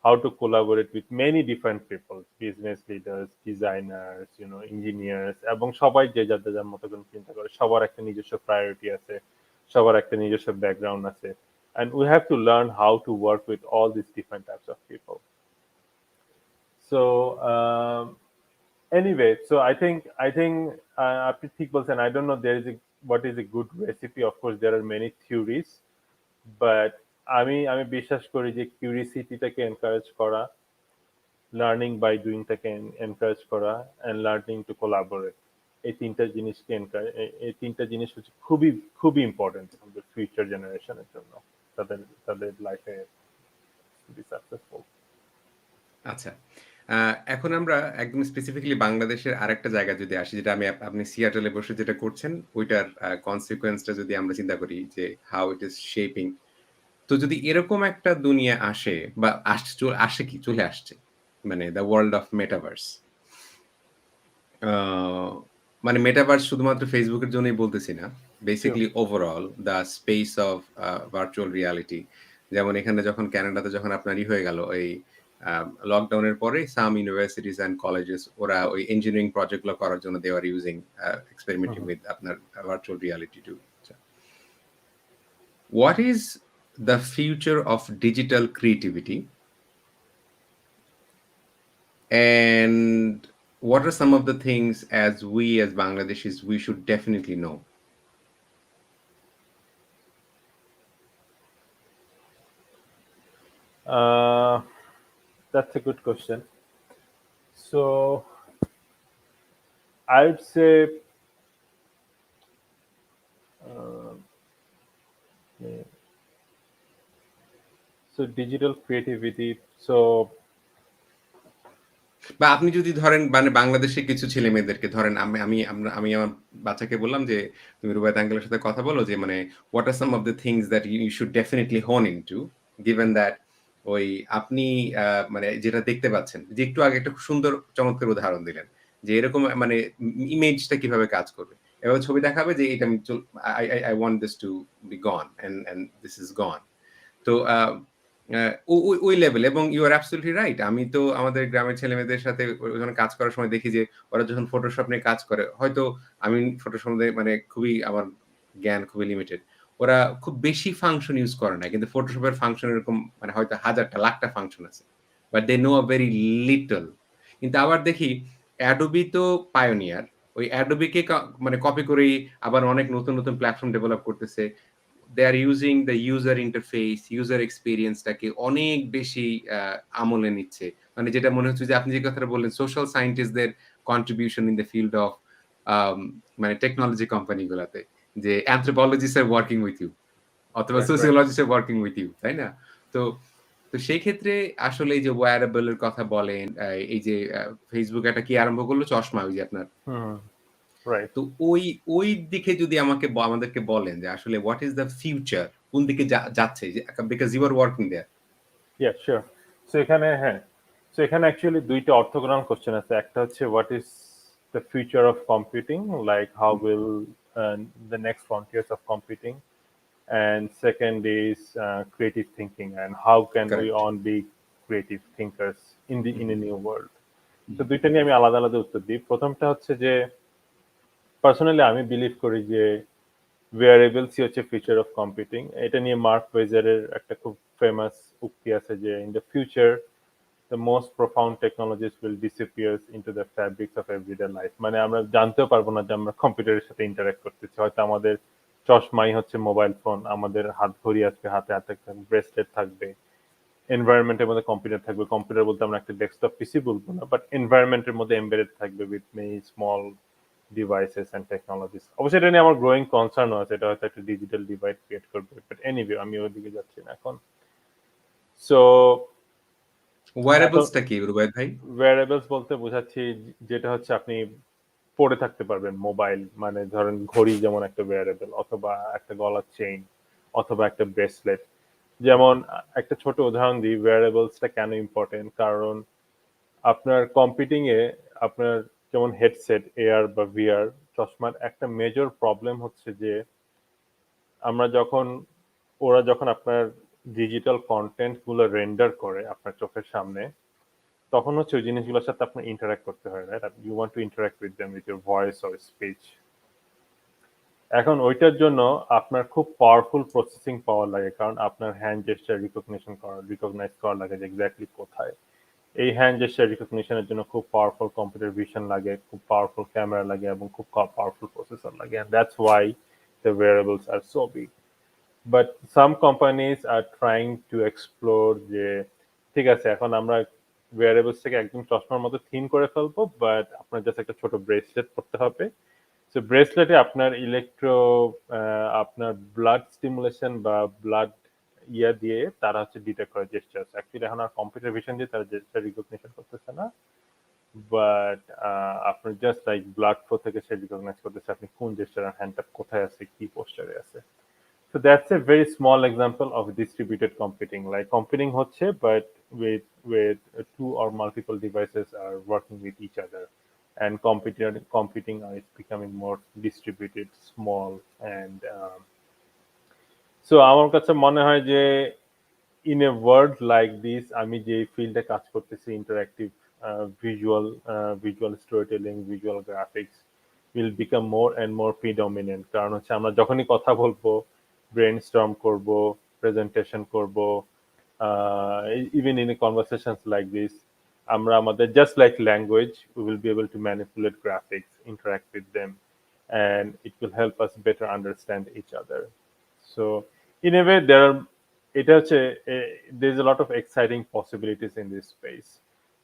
how to collaborate with many different people, business leaders, designers, engineers, এবং সবাই যে যার যার মতো করে চিন্তা করে, সবার একটা নিজস্ব প্রায়োরিটি আছে, সবার একটা নিজস্ব ব্যাকগ্রাউন্ড আছে, and we have to learn how to work with all these different types of people. So anyway, so I think আপনি ঠিক বলছেন। I don't know there is a what is a good recipe. Of course there are many theories, but আমি বিশ্বাস করি যে কিউরিসিটিটাকে encourage করা, learning by ডুইংটাকে encourage করা, and learning to collaborate, এই তিনটা জিনিসকে এই তিনটা জিনিস হচ্ছে খুবই খুবই ইম্পর্টেন্ট আমাদের ফিউচার জেনারেশনের জন্য, তাদের তাদের লাইফে বি সাকসেসফুল। আচ্ছা। এখন আমরা একদম স্পেসিফিক্যালি বাংলাদেশের আরেকটা জায়গায় যদি আসি, যেটা আপনি সিয়াটলে বসে যেটা করছেন, ওইটার কনসিকুয়েন্সটা যদি আমরা চিন্তা করি যে হাউ ইট ইজ শেপিং। তো যদি এরকম একটা দুনিয়া আসে বা আসে কি চলে আসছে, মানে দ্য ওয়ার্ল্ড অফ মেটাভার্স। আ মানে মেটাভার্স শুধুমাত্র Facebook এর জন্যই বলতেছি না। Sure. Basically overall the space of virtual reality. যেমন এখানে যখন কানাডাতে যখন আপনার হয়ে গেল ওই আ লকডাউনের পরে সাম ইউনিভার্সিটিস অ্যান্ড কলেজেস ওরা ওই ইঞ্জিনিয়ারিং প্রজেক্ট গুলো করার জন্য they are using experimenting with আপনার virtual reality too. What is the future of digital creativity, and what are some of the things as we as Bangladeshis we should definitely know? Uh, that's a good question. So I would say uh, yeah, so digital creativity. So বা আপনি যদি ধরেন মানে বাংলাদেশে কিছু ছেলেমেয়েদেরকে ধরেন আমি আমার বাচ্চাকে বললাম যে, "তুমি রুবায়েত আঙ্কেলের সাথে কথা বলো যে মানে what are some of the things that you should definitely hone into given that" ওই আপনি মানে যেটা দেখতে পাচ্ছেন যে একটু আগে একটা খুব সুন্দর চমৎকার উদাহরণ দিলেন। যে এরকম মানে ইমেজটা কিভাবে কাজ করবে। এভাবে ছবি দেখাবে যে এটা আমি I want this to be gone and this is gone. তো আ ওই লেভেল এবং ইউ আর অ্যাবসোলিউটলি রাইট। আমি তো আমাদের গ্রামের ছেলেমেয়েদের সাথে ওখানে কাজ করার সময় দেখি যে ওরা যখন ফটোশপ নিয়ে কাজ করে, হয়তো আমি ফটোশপ সম্বন্ধে মানে খুবই আমার জ্ঞান খুবই লিমিটেড। ওরা খুব বেশি ফাংশন ইউজ করে না। কিন্তু ফটোশপের ফাংশন এরকম মানে হয়তো হাজারটা, লাখটা ফাংশন আছে। But they know a very little. কিন্তু আবার দেখি Adobe তো পায়োনিয়ার। ওই Adobe কে মানে কপি করেই আবার অনেক নতুন প্ল্যাটফর্ম ডেভেলপ করতেছে। they are using the user interface, user experience টাকে অনেক বেশি আমলে নিচ্ছে। মানে যেটা মনে হচ্ছে যে আপনি যে কথাটা বললেন সোশ্যাল সায়েন্টিস্টদের contribution in the field of um মানে টেকনোলজি কোম্পানি গুলাতে। যে anthropologists are working with you অথবা right, right. sociologists are working with you, তাই না? তো তো সেই ক্ষেত্রে আসলে এই যে wearable এর কথা বলেন, এই যে Facebook একটা কি আরম্ভ করলো? চশমা ওই যে আপনার Hmm. Right. তো ওই দিকে যদি আমাদেরকে বলেন যে আসলে what is the future কোন দিকে যাচ্ছে যে because you are working there. Yeah, sure. So এখানে হ্যাঁ, so এখানে অ্যাকচুয়ালি দুইটা অর্থোগোনাল কোশ্চেন আছে। একটা হচ্ছে what is the future of computing, like how will the next frontiers of computing, and second is creative thinking and how can we Correct. all be creative thinkers in a Mhm, new world. তো mhm, দুইটা নিয়ে আমি আলাদা আলাদা উত্তর দিই। প্রথমটা হচ্ছে যে পার্সোনালি আমি বিলিভ করি যে ভেরিয়েবলসই হচ্ছে ফিউচার অফ কম্পিউটিং। এটা নিয়ে মার্ক ওয়েজারের একটা খুব ফেমাস উক্তি আছে যে in the future the most profound technologies will disappear into the fabrics of everyday life. মানে আমরা জানতেও পারবো না যে আমরা কম্পিউটারের সাথে ইন্টারঅ্যাক্ট করতেছি। হয়তো আমাদের চশমাই হচ্ছে মোবাইল ফোন, আমাদের হাত ঘড়ি আসবে, হাতে হাতে ব্রেসলেট থাকবে, এনভায়রনমেন্টের মধ্যে কম্পিউটার থাকবে। কম্পিউটার বলতে আমরা একটা ডেস্কটপ পিসি বলবো না, বাট এনভায়রনমেন্টের মধ্যে এমবেডেড থাকবে with many small devices and technologies. অবশ্যই এটা নিয়ে আমার গ্রোয়িং কনসার্নও আছে, এটা হয়তো একটা ডিজিটাল ডিভাইড ক্রিয়েট করবে, বাট এনিওয়ে আমি ওইদিকে যাচ্ছি না এখন। সো এখন wearables টা কি রুবায়েত ভাই? wearables বলতে বোঝাচ্ছি যেটা হচ্ছে আপনি পরে থাকতে পারবেন মোবাইল, মানে ধরেন ঘড়ি যেমন একটা wearable, অথবা একটা গলার চেইন, অথবা একটা ব্রেসলেট। যেমন একটা ছোট উদাহরণ দিই wearables টা কেন ইম্পর্টেন্ট। কারণ আপনার কম্পিউটিং এ আপনার যেমন হেডসেট, এআর বা ভিআর চশমার একটা মেজর প্রবলেম হচ্ছে যে আমরা যখন ওরা যখন আপনার ডিজিটাল কন্টেন্ট গুলো রেন্ডার করে আপনার চোখের সামনে, তখন হচ্ছে ওই জিনিসগুলোর সাথে আপনার ইন্টারঅ্যাক্ট করতে হয়, right? You want to interact with them with your voice or speech. এখন ওইটার জন্য আপনার খুব পাওয়ারফুল প্রসেসিং পাওয়ার লাগে, কারণ আপনার হ্যান্ড জেস্টার রিকগনাইজ করা লাগে যে এক্স্যাক্টলি কোথায়। এই হ্যান্ড জেস্টার রিকগনিশনের জন্য খুব পাওয়ারফুল কম্পিউটার ভিশন লাগে, খুব পাওয়ারফুল ক্যামেরা লাগে, এবং খুব পাওয়ারফুল প্রসেসর লাগে, and that's why the wearables are so big. But some companies are trying to explore যে ঠিক আছে এখন আমরা wearables থেকে একদম চশমার মতো থিন করে ফেলবো, বাট আপনার জাস্ট একটা ছোট ব্রেসলেট পড়তে হবে, সো ব্রেসলেটে আপনার আপনার ব্লাড স্টিমুলেশন বা ব্লাড দিয়ে তারা হচ্ছে ডিটেক্ট করে জেস্টার্স। অ্যাকচুয়ালি এখন আর কম্পিউটার ভিশন দিয়ে তারা জেস্টার রিকগনিশন করতেছে না, বাট আপনার জাস্ট লাইক ব্লাড ফ্লো থেকে সে রিকগনাইজ করতেছে আপনি কোন জেস্টার আর হ্যান্ডটা কোথায় আছে, কি পোস্টারে আছে। So that's a very small example of distributed computing. Like computing হচ্ছে, but with two or multiple devices are working with each other, and computing is becoming more distributed, small, and so আমার কাছে মনে হয় যে in a world like this আমি যে ফিল্ডে কাজ করতেছি interactive visual storytelling, visual graphics will become more and more predominant, কারণ হচ্ছে আমরা যখনই কথা বলবো, brainstorm করব, presentation করব, even in a conversations like this, আমরা আমাদের just like language we will be able to manipulate graphics, interact with them, and it will help us better understand each other. So in a way এটা হচ্ছে there is a lot of exciting possibilities in this space,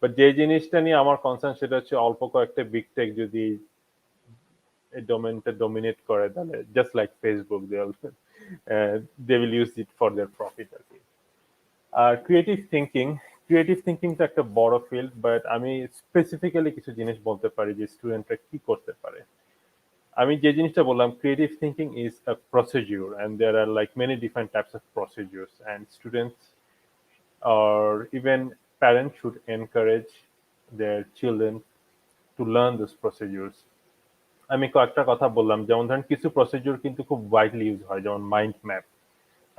but যে জিনিসটা নিয়ে আমার concern সেটা হচ্ছে অল্প কয়েকটা বিগ টেক যদি এই ডোমেনটা ডোমিনেট করে তাহলে just like Facebook they will use it for their profit আর কি। আর ক্রিয়েটিভ থিঙ্কিংটা একটা বড় ফিল্ড, বাট আমি স্পেসিফিক্যালি কিছু জিনিস বলতে পারি যে স্টুডেন্টরা কি করতে পারে। আমি যে জিনিসটা বললাম, creative thinking is a procedure and there are like many different types of procedures, and students or even parents should encourage their children to learn these procedures. আমি কয়েকটা কথা বললাম, যেমন ধরেন কিছু প্রসিডিউর কিন্তু খুব ওয়াইডলি ইউজ হয়, যেমন মাইন্ড ম্যাপ।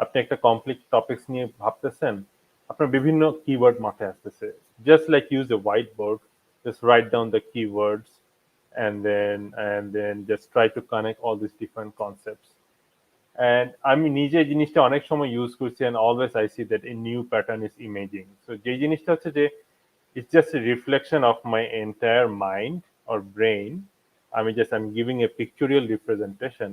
আপনি একটা কমপ্লিট টপিকস নিয়ে ভাবতেছেন, আপনার বিভিন্ন কিওয়ার্ড মাথায় আসতেছে, just like use a white board, just write down the keywords and then just try to connect all these different concepts. And আমি নিজে এই জিনিসটা অনেক সময় ইউজ করছি, and always I see that a new pattern is emerging. So যে জিনিসটা হচ্ছে যে it's just a reflection of my entire mind or brain. I'm giving a pictorial representation,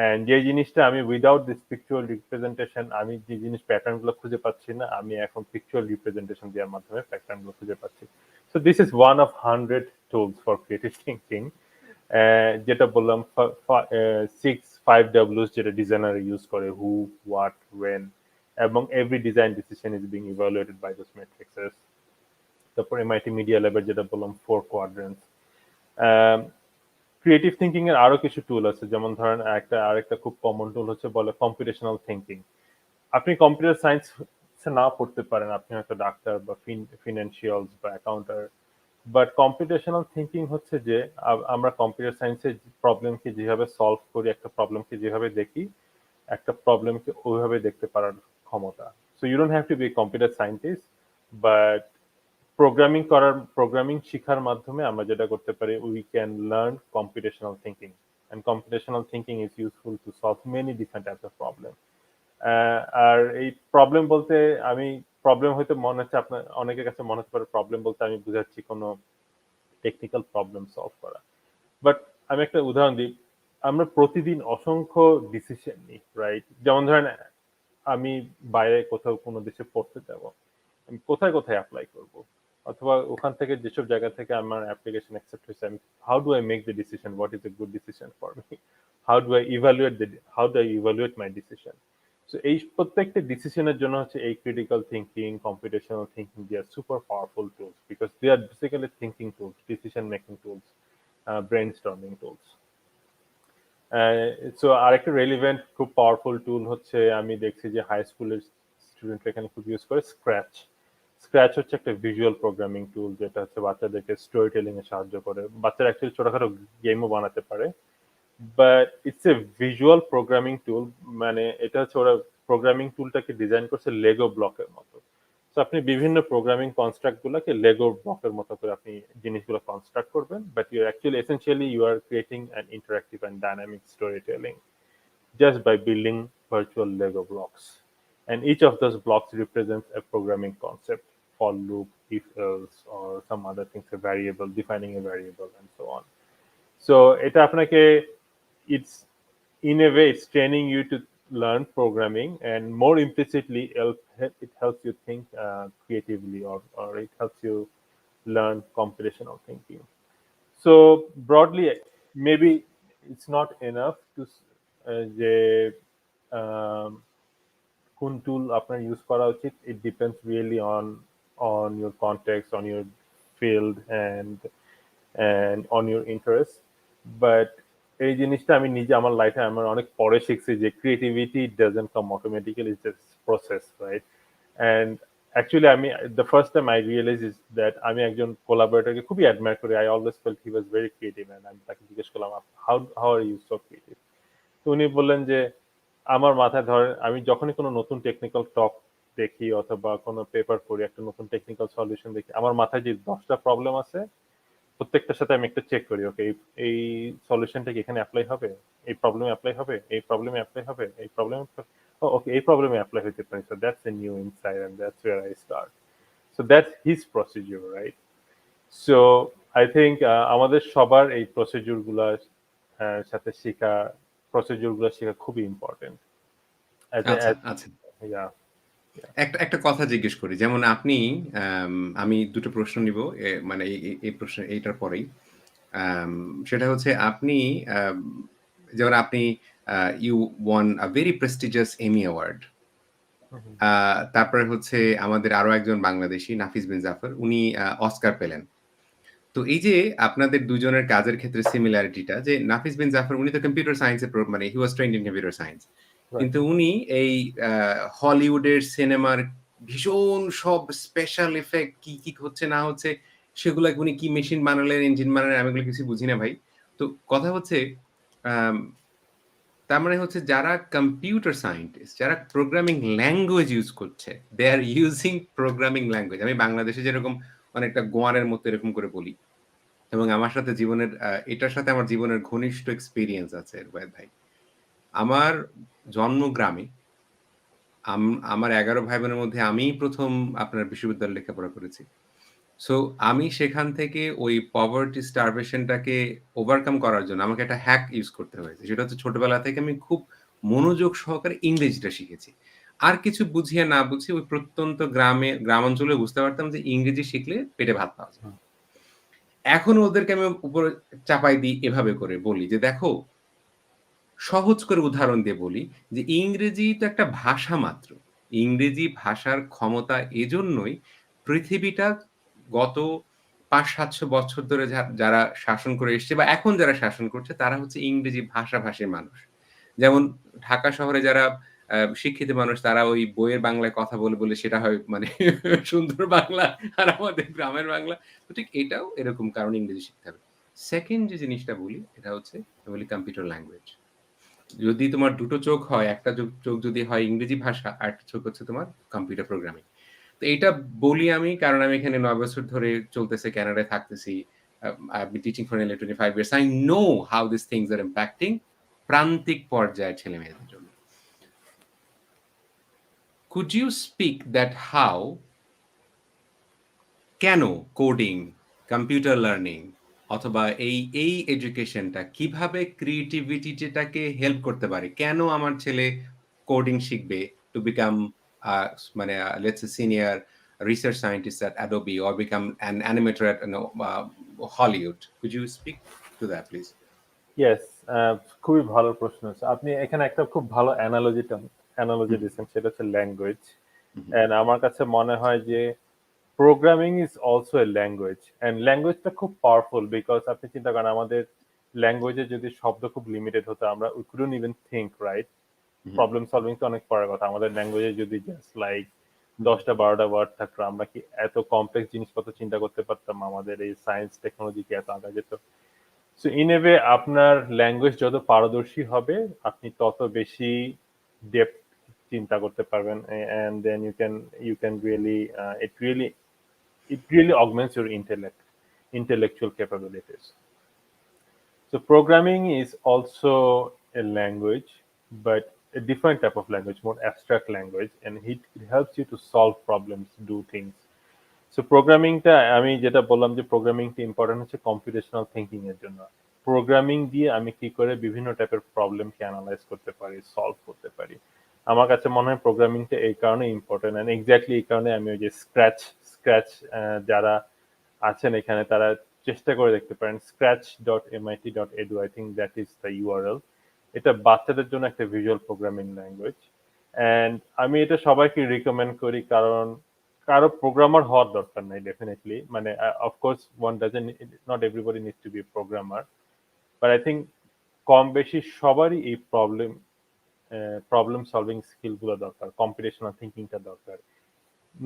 and যে জিনিসটা আমি উইদাউট দিস পিকচুয়াল রিপ্রেজেন্টেশন আমি যে জিনিস প্যাটার্ন গুলো খুঁজে পাচ্ছি না, আমি এখন পিকচুয়াল রিপ্রেজেন্টেশন দেওয়ার মাধ্যমে প্যাটার্ন গুলো খুঁজে পাচ্ছি। So this is one of 100 tools for creative thinking, যেটা বললাম 5 Ws, যেটা ডিজাইনার ইউজ করে, হু, হোয়াট, ওয়েন, এবং every design decision is being evaluated by those metrics. তারপর এমআইটি মিডিয়া ল্যাবের যেটা বললাম 4 quadrants। ক্রিয়েটিভ থিঙ্কিং এর আরো কিছু টুল আছে, যেমন ধরেন আরেকটা খুব কমন টুল হচ্ছে বলে কম্পিউটেশনাল থিঙ্কিং। আপনি কম্পিউটার সায়েন্স না পড়তে পারেন, আপনি হয়তো ডাক্তার বা ফিনান্সিয়ালস বা অ্যাকাউন্টার, বাট কম্পিউটেশনাল থিঙ্কিং হচ্ছে যে আমরা কম্পিউটার সায়েন্সের প্রবলেমকে যেভাবে সলভ করি, একটা প্রবলেমকে যেভাবে দেখি, একটা প্রবলেমকে ওইভাবে দেখতে পারার ক্ষমতা। So you don't have to be computer scientist, but programming শিখার মাধ্যমে আমরা যেটা করতে পারি, we can learn computational thinking, and computational thinking is useful to solve many different types of problem. আর এই প্রবলেম বলতে আমি প্রবলেম হয়তো মনে হচ্ছে আপনার অনেকের কাছে মনে হতে পারে প্রবলেম বলতে আমি বুঝাচ্ছি কোনো টেকনিক্যাল প্রবলেম সলভ করা, বাট আমি একটা উদাহরণ দিই। আমরা প্রতিদিন অসংখ্য ডিসিশন নিই, রাইট? যেমন ধরেন আমি বাইরে কোথাও কোনো দেশে পড়তে যাব, আমি কোথায় কোথায় অ্যাপ্লাই করব, অথবা ওখান থেকে যেসব জায়গা থেকে আমার অ্যাপ্লিকেশন অ্যাকসেপ্ট হয়েছে, আমি how do I make the decision, what is a good decision for me, how do I evaluate my decision. So এই প্রত্যেকটা ডিসিশনের জন্য হচ্ছে এই critical thinking, computational thinking, they are super powerful tools, because they are basically thinking tools, decision making tools, brain storming tools. So আরেকটা relevant খুব powerful tool হচ্ছে, আমি দেখছি যে হাই স্কুলের স্টুডেন্টরা এখানে খুব ইউজ করে স্ক্র্যাচ। স্ক্র্যাচ হচ্ছে একটা ভিজুয়াল প্রোগ্রামিং টুল, যেটা হচ্ছে বাচ্চাদেরকে স্টোরি টেলিং এ সাহায্য করে। বাচ্চারা অ্যাকচুয়ালি ছোটখাটো গেমও বানাতে পারে, but it's a visual programming tool. মানে এটা হচ্ছে ওরা প্রোগ্রামিং টুলটাকে ডিজাইন করছে লেগো ব্লকের মতো। সো আপনি বিভিন্ন প্রোগ্রামিং কনস্ট্রাক্ট গুলোকে লেগো ব্লকের মতো করে আপনি জিনিসগুলো কনস্ট্রাক্ট করবেন, but you actually essentially you are creating an interactive and dynamic story telling just by building virtual Lego blocks. And each of those blocks represents a programming concept, for loop, if else, or some other things, a variable, defining a variable, and so on. So এটা আপনাকে, it's in a way it's training you to learn programming, and more implicitly it helps you think creatively, or it helps you learn computational thinking. So broadly, maybe it's not enough to যে কোন টুল আপনার use করা উচিত, it depends really on your context, on your field, and on your interest. But এই জিনিসটা আমি নিজে আমার লাইফে আমার অনেক পরে শিখছি যে creativity doesn't come automatically, it's just process, right? And actually আমি the first time I realise is that আমি একজন কোলাবোরেটরকে খুবই অ্যাডমায়ার করি। I always felt he was very creative, and আমি তাকে জিজ্ঞেস করলাম, how are you so creative? তো উনি বললেন যে আমার মাথায় ধরেন আমি যখনই কোনো নতুন টেকনিক্যাল টক দেখি অথবা কোনো পেপার পড়ি, একটা নতুন টেকনিক্যাল সলিউশন দেখি, আমার মাথায় যে 10টা প্রবলেম আছে প্রত্যেকটার সাথে আমি একটা চেক করি, ওকে এই সলিউশনটা কি এখানে অ্যাপ্লাই হবে, এই প্রবলেমে অ্যাপ্লাই হবে, এই প্রবলেমে অ্যাপ্লাই হবে, এই প্রবলেম ওকে এই প্রবলেমে অ্যাপ্লাই হতে পারে। So that's a new insight and that's where I start. So that's his procedure, right? So I think আমাদের সবার এই প্রসিডিউর গুলার সাথে শেখা, প্রসিডিউর গুলো শেখা খুবই ইম্পর্টেন্ট। আচ্ছা আচ্ছা, ইয়া একটা একটা কথা জিজ্ঞেস করি, যেমন আপনি আমি দুটো প্রশ্ন নিব, মানে এই প্রশ্ন এইটার পরেই। সেটা হচ্ছে আপনি যেমন আপনি you won a very prestigious Emmy award. তারপরে হচ্ছে আমাদের আরো একজন বাংলাদেশি নাফিস বিন জাফর, উনি অস্কার পেলেন। তো এই যে আপনাদের দুজনের কাজের ক্ষেত্রে সিমিলারিটিটা, যে নাফিস বিন জাফর উনি তো কম্পিউটার সায়েন্সে মানে he was trained in computer science, right. কিন্তু উনি এই হলিউডের সিনেমার ভীষণ সব স্পেশাল এফেক্ট কি কি হচ্ছে না হচ্ছে সেগুলো উনি কি মেশিন বানালেন, ইঞ্জিন বানালেন, আমি এগুলো কিছু বুঝি না ভাই। তো কথা হচ্ছে আম, তার মানে হচ্ছে যারা কম্পিউটার সায়েন্টিস্ট, যারা প্রোগ্রামিং ল্যাঙ্গুয়েজ ইউজ করছে, দে আর ইউজিং প্রোগ্রামিং ল্যাঙ্গুয়েজ। আমি বাংলাদেশে যেরকম অনেকটা গোয়ারের মতো এরকম করে বলি, এবং আমার সাথে জীবনের এটার সাথে আমার জীবনের ঘনিষ্ঠ এক্সপেরিয়েন্স আছে রুবায়েত ভাই। আমার জন্মগ্রামে আমার 11 ভাই বোনের মধ্যে আমিই প্রথম আপনার বিশ্ববিদ্যালয়ে লেখাপড়া করেছি। সো আমি সেখান থেকে ওই পভার্টি স্টারভেশনটাকে ওভারকাম করার জন্য আমাকে একটা হ্যাক ইউজ করতে হয়েছে। সেটা হচ্ছে ছোটবেলা থেকে আমি খুব মনোযোগ সহকারে ইংরেজিটা শিখেছি। আর কিছু বুঝিয়ে না বুঝিয়ে ওই প্রত্যন্ত গ্রামাঞ্চলে বুঝতে পারতাম যে ইংরেজি শিখলে পেটে ভাত পাওয়া যায়। এখন ওদেরকে আমি উপরে চাপাই দিই এভাবে করে বলি যে, "দেখো, সহজ করে উদাহরণ দিয়ে বলি যে ইংরেজি তো একটা ভাষা মাত্র। ইংরেজি ভাষার ক্ষমতা এজন্যই পৃথিবীটা গত ৫০০-৭০০ বছর ধরে যারা শাসন করে এসছে বা এখন যারা শাসন করছে তারা হচ্ছে ইংরেজি ভাষাভাষী মানুষ। যেমন ঢাকা শহরে যারা শিক্ষিত মানুষ তারা ওই বইয়ের বাংলায় কথা বলে সেটা হয় মানে সুন্দর বাংলা, আর আমাদের গ্রামের বাংলা। তো ঠিক এটাও এরকম, কারণ ইংরেজি শিখতে হবে। 2nd যে জিনিসটা বলি এটা হচ্ছে আমি বলি কম্পিউটার ল্যাঙ্গুয়েজ। যদি তোমার ২ টো চোখ হয়, একটা চোখ যদি হয় ইংরেজি ভাষা, আরেকটা চোখ হচ্ছে তোমার কম্পিউটার প্রোগ্রামিং। তো এইটা বলি আমি কারণ আমি এখানে ৯ বছর ধরে চলতেছে, কানাডায় থাকতেছি। I've been teaching for nearly 25 years. I know how these things are impacting প্রান্তিক পর্যায়ের ছেলেমেয়েদের জন্য। Could you speak that how কেন কোডিং, কম্পিউটার লার্নিং অথবা এই এডুকেশনটা কিভাবে ক্রিয়েটিভিটিটাকে হেল্প করতে পারে? কেন আমার ছেলে কোডিং শিখবে টু বিকাম মানে let's say senior research scientist at Adobe or become an animator at Hollywood? Could you speak to that please? Yes, খুবই ভালো প্রশ্ন আছে। আপনি এখানে একটা খুব ভালো অ্যানালজি হুম, দিয়েছেন, সেটা হচ্ছে ল্যাঙ্গুয়েজ। হুম, এন্ড আমার কাছে মনে হয় যে programming is also a language, and ল্যাঙ্গুয়েজটা খুব পাওয়ারফুল বিকজ আপনি চিন্তা করেন আমাদের ল্যাঙ্গুয়েজে যদি শব্দ খুব লিমিটেড হতো, আমরা we couldn't even think, right? Hmm, problem solving তো অনেক পরের কথা। আমাদের ল্যাঙ্গুয়েজে যদি জাস্ট লাইক 10টা 12টা ওয়ার্ড থাকতো, আমরা কি এত কমপ্লেক্স জিনিসপত্র চিন্তা করতে পারতাম? আমাদের এই সায়েন্স টেকনোলজি কি এত আগা যেত? সো ইন এ ওয়ে আপনার ল্যাঙ্গুয়েজ যত পারদর্শী হবে আপনি তত বেশি ডেপথ চিন্তা করতে পারবেন, and then you can really it really augments your intellectual capabilities. So programming is also a language, but a different type of language, more abstract language, and it helps you to solve problems, do things. So প্রোগ্রামিংটা আমি যেটা বললাম যে প্রোগ্রামিংটা important হচ্ছে computational thinking এর জন্য। Programming দিয়ে আমি কি করে বিভিন্ন টাইপের প্রবলেমকে অ্যানালাইজ করতে পারি, সলভ করতে পারি। আমার কাছে মনে হয় প্রোগ্রামিংটা এই কারণে ইম্পর্টেন্ট, এন্ড এক্স্যাক্টলি এই কারণে আমি ওই যে স্ক্র্যাচ যারা আছেন এখানে তারা চেষ্টা করে দেখতে পারেন scratch.mit.edu, I think that is the URL. এটা বাচ্চাদের জন্য একটা ভিজুয়াল প্রোগ্রামিং ল্যাঙ্গুয়েজ, এন্ড আমি এটা সবাইকে রিকমেন্ড করি, কারণ কারো প্রোগ্রামার হওয়ার দরকার নাই ডেফিনেটলি, মানে of course one doesn't, not everybody needs to be programmer, but I think কম বেশি সবারই এই প্রবলেম সলভিং স্কিল গুলো দরকার, কম্পিটিশনাল থিঙ্কিংটা দরকার,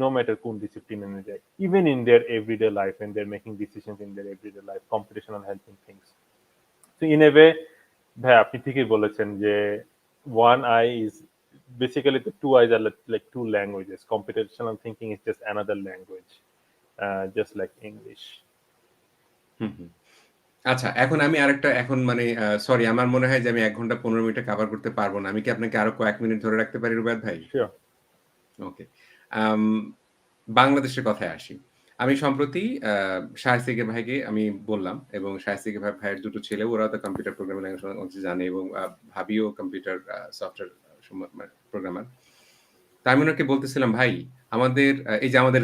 no matter কোন ডিসিপ্লিনে নিয়ে যায়, even in their everyday life when they're making decisions in their everyday life, computational helping things. So in a way, ভাই আপনি ঠিকই বলেছেন যে one eye is basically, the two eyes are like two languages. Computational thinking is just another language, just like English. হুম, হুম। আচ্ছা, এখন আমি আরেকটা এখন মানে সরি, আমার মনে হয় যে আমি ১ ঘন্টা ১৫ মিনিটে কভার করতে পারব না। আমি কি আপনাকে আরো কয়েক মিনিট ধরে রাখতে পারি রুবায়েত ভাই? Sure. ওকে। আম বাংলাদেশের কথায় আসি। আমি সম্প্রতি শায়েস্তিকে ভাইকে আমি বললাম, এবং শায়েস্তিকে ভাইয়ের ২ টো ছেলে, ওরাও তো কম্পিউটার প্রোগ্রামিং ল্যাঙ্গুয়েজ অনেক কিছু জানে, এবং ভাবিও কম্পিউটার সফটওয়্যার মানে প্রোগ্রামার। তা আমি ওনাকে বলতেছিলাম, ভাই আমাদের এই যে আমাদের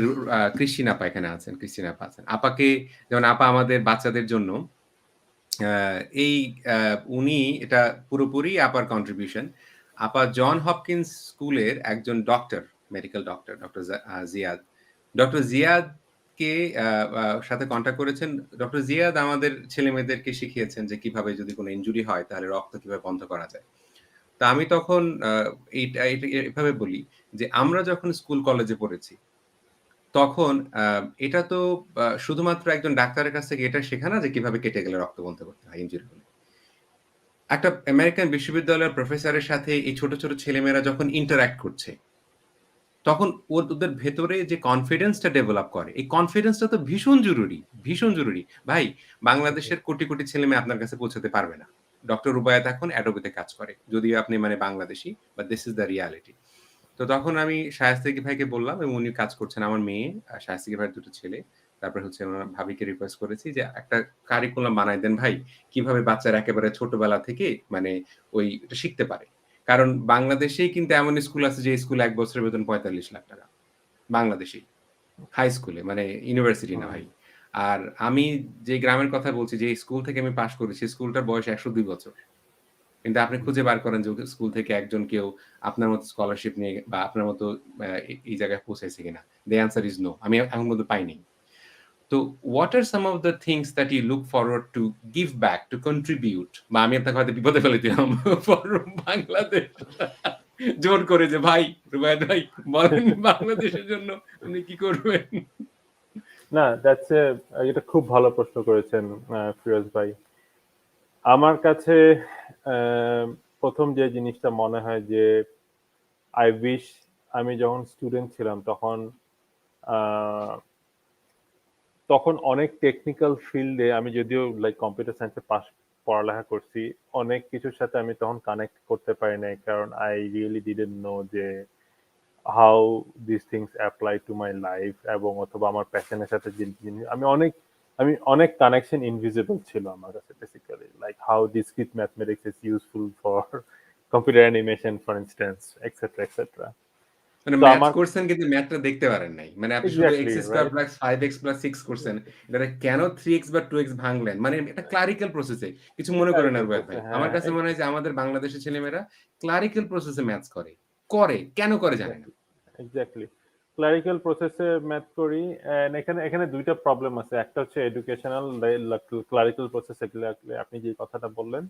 ক্রিস্টিন আপা এখানে আছেন, ক্রিস্টিন আপা আছেন। আপাকে, যেমন আপা আমাদের বাচ্চাদের জন্য আ এই আ উনি এটা পুরোপুরি আপার কন্ট্রিবিউশন। আপা জন হপকিন্স স্কুলের একজন doctor, medical doctor, doctor Ziad. Doctor জিয়াদকে আ আ সাথে কনট্যাক্ট করেছেন। ডক্টর জিয়াদ আমাদের ছেলেমেয়েদেরকে শিখিয়েছেন যে কিভাবে যদি কোন ইনজুরি হয় তাহলে রক্ত কিভাবে বন্ধ করা যায়। তো আমি তখন এইটা এভাবে বলি যে, আমরা যখন স্কুল কলেজে পড়েছি, তখন এটা তো শুধুমাত্র একজন ডাক্তারের কাছ থেকে এটা শেখা না যে কিভাবে কেটে গেলে রক্ত বন্ধ করতে হয় ইনজুরি হলে। একটা আমেরিকান বিশ্ববিদ্যালয়ের প্রফেসরের সাথে এই ছোট, ছোট ছেলেমেয়েরা যখন ইন্টারেক্ট করছে, তখন ওদের ভেতরে যে কনফিডেন্সটা ডেভেলপ করে, এই কনফিডেন্সটা তো ভীষণ জরুরি, ভীষণ জরুরি। ভাই, বাংলাদেশের কোটি, কোটি ছেলেমেয়ে আপনার কাছে পৌঁছাতে পারবে না। ডক্টর রুবায়েত এখন Adobe তে কাজ করে। যদিও আপনি মানে Bangladeshi, but this is the reality. তো তখন আমি শায়েস্তিকি ভাইকে বললাম, এবং উনি কাজ করছেন। আমার মেয়ে, শায়েস্তিকি ভাইয়ের ২ টো ছেলে। তারপরে হচ্ছে আমার ভাবিকে রিকোয়েস্ট করেছি যে, "একটা কারিকুলাম বানায় দেন ভাই। কিভাবে বাচ্চারা একেবারে ছোটবেলা থেকে মানে ওইটা শিখতে পারে।" কারণ বাংলাদেশেই কিন্তু এমন স্কুল আছে যে স্কুলে ১ বছরের বেতন ৳৪৫,০০,০০০। বাংলাদেশেই। হাই স্কুলে, মানে ইউনিভার্সিটি না হুম, ভাই। আর আমি যে গ্রামের কথা বলছি, যে স্কুল থেকে আমি পাস করেছি, স্কুলটার বয়স ১০২ বছর। কিন্তু আপনি খুঁজে বার করেন যে স্কুল থেকে একজন কেউ আপনার মতো স্কলারশিপ নিয়ে বা আপনার মতো এই জায়গায় পৌঁছাইছে কিনা? The answer is no. আমি এখন পর্যন্ত পাইনি। তো what are some of the things that you look forward to give back, to contribute, বা আমি আপনাকে হয়তো বিপদে ফেলে দিলাম for বাংলাদেশ। জোর করে যে, ভাই, রুবায়েত ভাই বলেন বাংলাদেশের জন্য আপনি কি করবেন? না, এটা খুব ভালো প্রশ্ন করেছেন ফিরোজ ভাই। আমার কাছে আহ, প্রথম যে জিনিসটা মনে হয় যে আই উইশ, আমি যখন স্টুডেন্ট ছিলাম তখন আহ, তখন অনেক টেকনিক্যাল ফিল্ডে, আমি যদিও লাইক কম্পিউটার সায়েন্সে পড়ালেখা করছি, অনেক কিছুর সাথে আমি তখন কানেক্ট করতে পারি নাই, কারণ আই রিয়েলি ডিডন্ট নো যে how this things apply to my life, এবং অথবা আমার প্যাশনের সাথে যে জিনিস, আমি অনেক কানেকশন ইনভিজিবল ছিল আমার কাছে, basically like how discrete mathematics is useful for computer animation for instance, etcetera etcetera. মানে তো ম্যাথ আমার করছেন কিন্তু ম্যাথটা দেখতে পারেন নাই। মানে আপনি শুধু exactly x² right, plus 5x plus 6 করছেন। এটারে কেন 3x বা 2x ভাঙলেন? মানে এটা ক্লারিক্যাল প্রসেস এ। কিছু মনে করেন না ক্লারিক্যাল রুবায়েত করছে, ভাই। আমার হ্যাঁ, কাছে মনে হয় যে আমাদের বাংলাদেশের ছেলেমেয়েরা ক্লারিক্যাল প্রসেস এ ম্যাথস করে। করে। কেন করে জানি না। এক্স্যাক্টলি, এক্স্যাক্টলি ক্লারিক্যাল প্রসেসে ম্যাথ করি। and এখানে দুইটা প্রবলেম আছে, একটা হচ্ছে এডুকেশনাল, ক্লারিক্যাল প্রসেস, এগুলো আপনি যে কথাটা বললেন,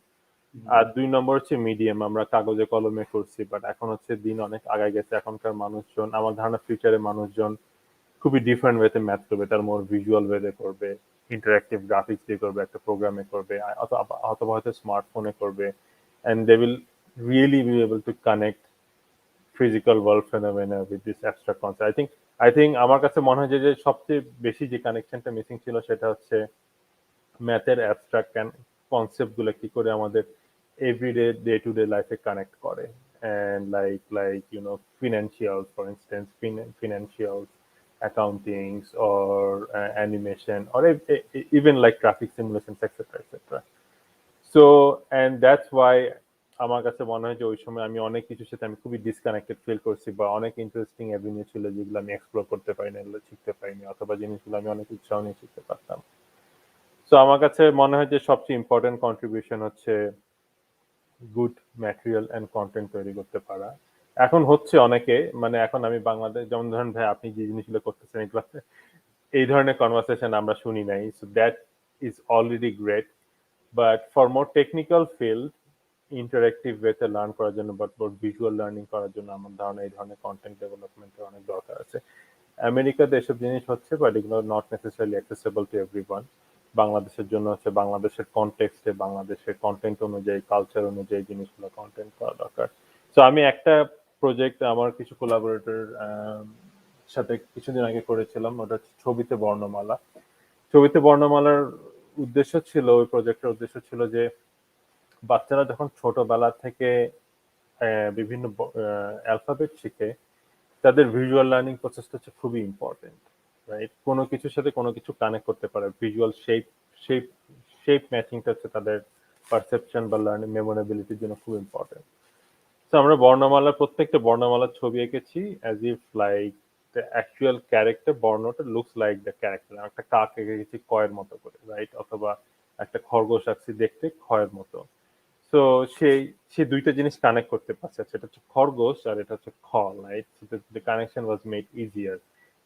হুম, আর ২ নম্বর হচ্ছে মিডিয়াম, আমরা কাগজে কলমে করছি, বাট এখন হচ্ছে দিন অনেক আগায় গেছে, এখনকার মানুষজন, আমার ধারণা ফিউচারে মানুষজন খুবই ডিফারেন্ট ওয়েতে ম্যাথ করবে, তার মোর ভিজুয়াল ওয়েতে করবে, ইন্টারাক্টিভ গ্রাফিক্স দিয়ে করবে, একটা প্রোগ্রামে করবে, অথবা হয়তো স্মার্টফোনে করবে, and they will really be able to connect physical world phenomena with this abstract concept. I think আমার কাছে মনে হয় যে সবচেয়ে বেশি যে কানেকশনটা মিসিং ছিল সেটা হচ্ছে ম্যাথের অ্যাবস্ট্রাক্ট কনসেপ্ট গুলো কি করে আমাদের এভরিডে ডে টু ডে লাইফে কানেক্ট করে, and like financials, for instance, financials, accountings, or animation, or even like graphic simulations, etc. So and that's why আমার কাছে মনে হয় যে ওই সময় আমি অনেক কিছুর সাথে আমি খুবই ডিসকানেক্টেড ফিল করছি, বা অনেক ইন্টারেস্টিং অ্যাভিনিউ ছিল যেগুলো আমি এক্সপ্লোর করতে পারিনি, এগুলো শিখতে পারিনি, অথবা জিনিসগুলো আমি অনেক উৎসাহ নিয়ে শিখতে পারতাম। সো আমার কাছে মনে হয় যে সবচেয়ে ইম্পর্টেন্ট কন্ট্রিবিউশন হচ্ছে গুড ম্যাটেরিয়াল অ্যান্ড কন্টেন্ট তৈরি করতে পারা। এখন হচ্ছে অনেকে, মানে এখন আমি বাংলাদেশ, যেমন ধরেন ভাই আপনি যে জিনিসগুলো করতেছেন এগুলো এই ধরনের কনভারসেশন আমরা শুনি নাই। So that is already great. But for more technical field, interactive ওয়েতে লার্ন করার জন্য বা ভিজুয়াল লার্নিং করার জন্য আমার ধারণা এই ধরনের কন্টেন্ট ডেভেলপমেন্টের অনেক দরকার আছে। আমেরিকাতে এসব জিনিস হচ্ছে, বাট এগুলো not necessarily accessible to everyone. বাংলাদেশের জন্য হচ্ছে বাংলাদেশের কনটেক্সটে, বাংলাদেশের কন্টেন্ট অনুযায়ী, কালচার অনুযায়ী জিনিসগুলো কন্টেন্ট করা দরকার। সো আমি একটা প্রজেক্ট আমার কিছু কোলাবোরেটর সাথে কিছুদিন আগে করেছিলাম, ওটা হচ্ছে ছবিতে বর্ণমালা। ছবিতে বর্ণমালার উদ্দেশ্য ছিল, ওই প্রজেক্টের উদ্দেশ্য ছিল যে বাচ্চারা যখন ছোটবেলা থেকে বিভিন্ন অ্যালফাবেট শিখে, তাদের ভিজুয়াল লার্নিং প্রসেসটা হচ্ছে খুবই ইম্পর্টেন্ট, রাইট? কোনো কিছুর সাথে কোনো কিছু কানেক্ট করতে পারে, ভিজুয়াল শেপ শেপ ম্যাচিংটা হচ্ছে তাদের পারসেপশন বা লার্নিং মেমোরেবিলিটির জন্য খুব ইম্পর্টেন্ট। তো আমরা বর্ণমালার প্রত্যেকটা বর্ণমালার ছবি এঁকেছি as if like the actual character, বর্ণটা লুকস লাইক দ্য ক্যারেক্টার। একটা কাক এঁকেছি কয়ের মতো করে, রাইট? অথবা একটা খরগোশ আঁকছি দেখতে খয়ের মতো। তো সে দুইটা জিনিস কানেক্ট করতে পারছে, সেটা হচ্ছে খরগোশ আর এটা হচ্ছে খ, right? The connection was made easier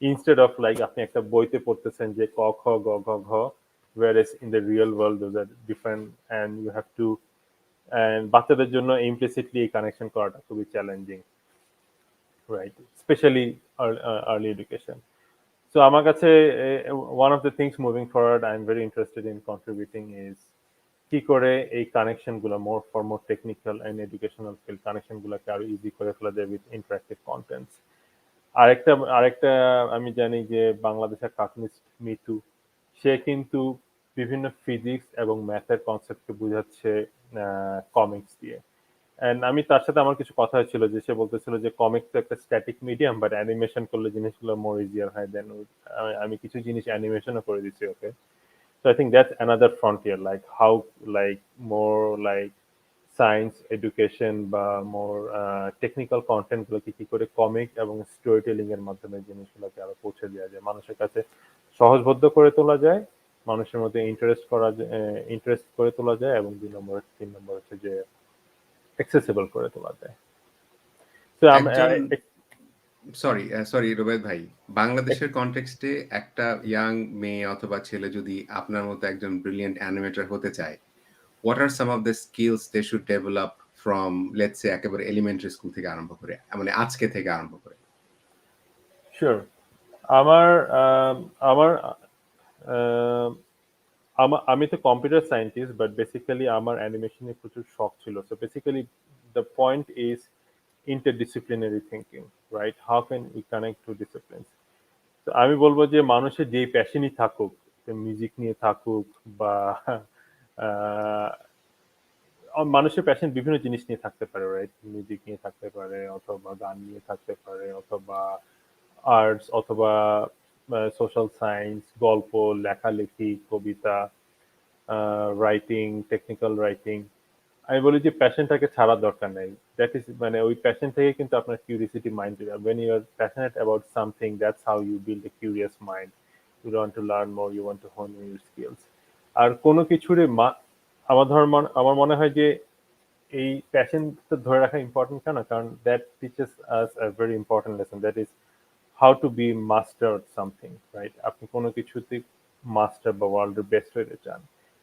instead of like আপনি একটা বইতে পড়তেছেন যে ক খ গ ঘ ঘ, whereas in the real world those are different and you have to, and বাচ্চাদের জন্য ইমপ্লিসিটলি এই কানেকশন করাটা খুবই challenging, right? Specially early education. So আমার কাছে one of the things moving forward I am very interested in contributing is কি করে এই কানেকশন গুলো more technical and educational field connection গুলোকে আরো ইজি করে ফেলা যায় উইথ ইন্টারেক্টিভ কন্টেন্টস। আরেকটা আমি জানি যে বাংলাদেশের কার্টুনিস্ট মিতু, সে কিন্তু বিভিন্ন ফিজিক্স এবং ম্যাথের কনসেপ্টকে বোঝাচ্ছে কমিক্স দিয়ে। এন্ড আমি তার সাথে আমার কিছু কথা হয়েছিল যে সে বলতেছিল যে কমিক্স তো একটা স্ট্যাটিক মিডিয়াম, বাট অ্যানিমেশন করলে জিনিসগুলো মোর ইজিয়ার হয় দেন। আমি কিছু জিনিস অ্যানিমেশনও করে দিচ্ছি ওকে। So I think that's another frontier, like how, like more like science education বা more technical content গুলোকে কি করে কমিক এবং স্টোরি টেলিং এর মাধ্যমে জিনিসগুলোকে আরো পৌঁছে দেওয়া যায়, মানুষের কাছে সহজবোধ্য করে তোলা যায়, মানুষের মধ্যে ইন্টারেস্ট করে তোলা যায়, এবং 3 নম্বর হচ্ছে যে অ্যাক্সেসিবল করে তোলা যায়। তো একজন সরি রুবাইত ভাই, বাংলাদেশের কনটেক্সটে একটা ইয়াং মেয়ে অথবা ছেলে যদি আপনার মতো একজন ব্রিলিয়েন্ট অ্যানিমেটর হতে চায়, what are some of the skills they should develop from, let's say, একেবারে এলিমেন্টারি স্কুল থেকে আরম্ভ করে, মানে আজকে থেকে আরম্ভ করে? শিওর। আমার আম, আমার আম, আমি তো কম্পিউটার সায়েন্টিস্ট, বাট বেসিক্যালি আমার অ্যানিমেশনে প্রচুর শখ ছিল। So basically the point is interdisciplinary thinking, right? How can we connect two disciplines? তো আমি বলবো যে মানুষের যেই প্যাশনই থাকুক, মিউজিক নিয়ে থাকুক বা আহ, মানুষের প্যাশন বিভিন্ন জিনিস নিয়ে থাকতে পারে, রাইট? মিউজিক নিয়ে থাকতে পারে, অথবা গান নিয়ে থাকতে পারে, অথবা আর্টস, অথবা সোশ্যাল সায়েন্স, গল্প, লেখালেখি, কবিতা, রাইটিং, টেকনিক্যাল রাইটিং। আমি বলি যে প্যাশনটাকে ছাড়ার দরকার নাই। দ্যাট ইজ, মানে ওই প্যাশন থেকে কিন্তু আপনার curiosity mind, when you are passionate about something, that's how you build a curious mind. You want to learn more, you want to hone your skills. আর কোনো কিছুরই আমার মনে হয় যে এই প্যাশনটা ধরে রাখা ইম্পর্টেন্ট। কেন? কারণ that teaches us a very important lesson, that is how to be master something, right? আপনি কোনো কিছুতে মাস্টার বা ওয়ার্ল্ডের বেস্ট হতে চান,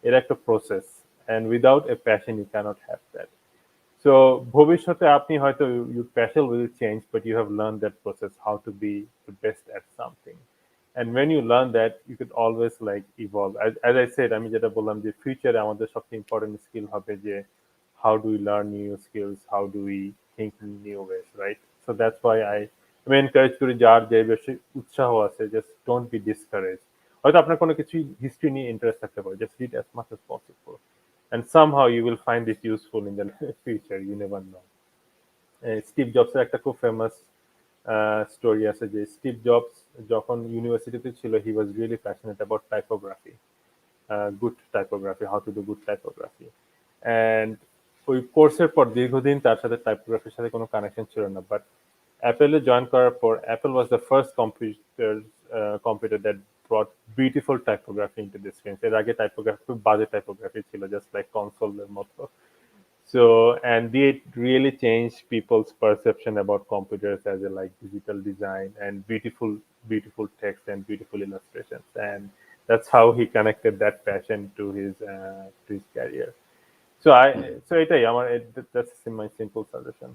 এর একটা process, and without a passion you cannot have that. So ভবিষ্যতে আপনি হয়তো your passion will change, but you have learned that process, how to be the best at something. And when you learn that, you could always like evolve. As I said, আমি যেটা বললাম যে ফিউচারে আমাদের সবচেয়ে ইম্পর্টেন্ট স্কিল হবে যে how do we learn new skills, how do we think in new ways, right? So that's why আমি এনকারেজ করি যার যে বেশি উৎসাহ আছে, just don't be discouraged. হয়তো আপনার কোনো কিছু হিস্ট্রি নিয়ে ইন্টারেস্ট থাকতে পারে, just read as much as possible, and somehow you will find it useful in the future, you never know. Steve জবসের একটা খুব ফেমাস স্টোরি আছে যে স্টিভ জবস যখন ইউনিভার্সিটিতে ছিল, he was really passionate about typography, good typography, how to do good typography. And ওই কোর্সের পর দীর্ঘদিন তার সাথে টাইপোগ্রাফির সাথে কোনো কানেকশন ছিল না, বাট অ্যাপেলে জয়েন করার পর Apple was the first computer that brought beautiful typography into the screens. এর আগে typography খুব বাজে typography ছিল, just like console এর মতো. So, and they really changed people's perception about computers as a like digital design and beautiful text and beautiful illustrations. And that's how he connected that passion to his career. So হুম। এটাই আমার that's my simple suggestion.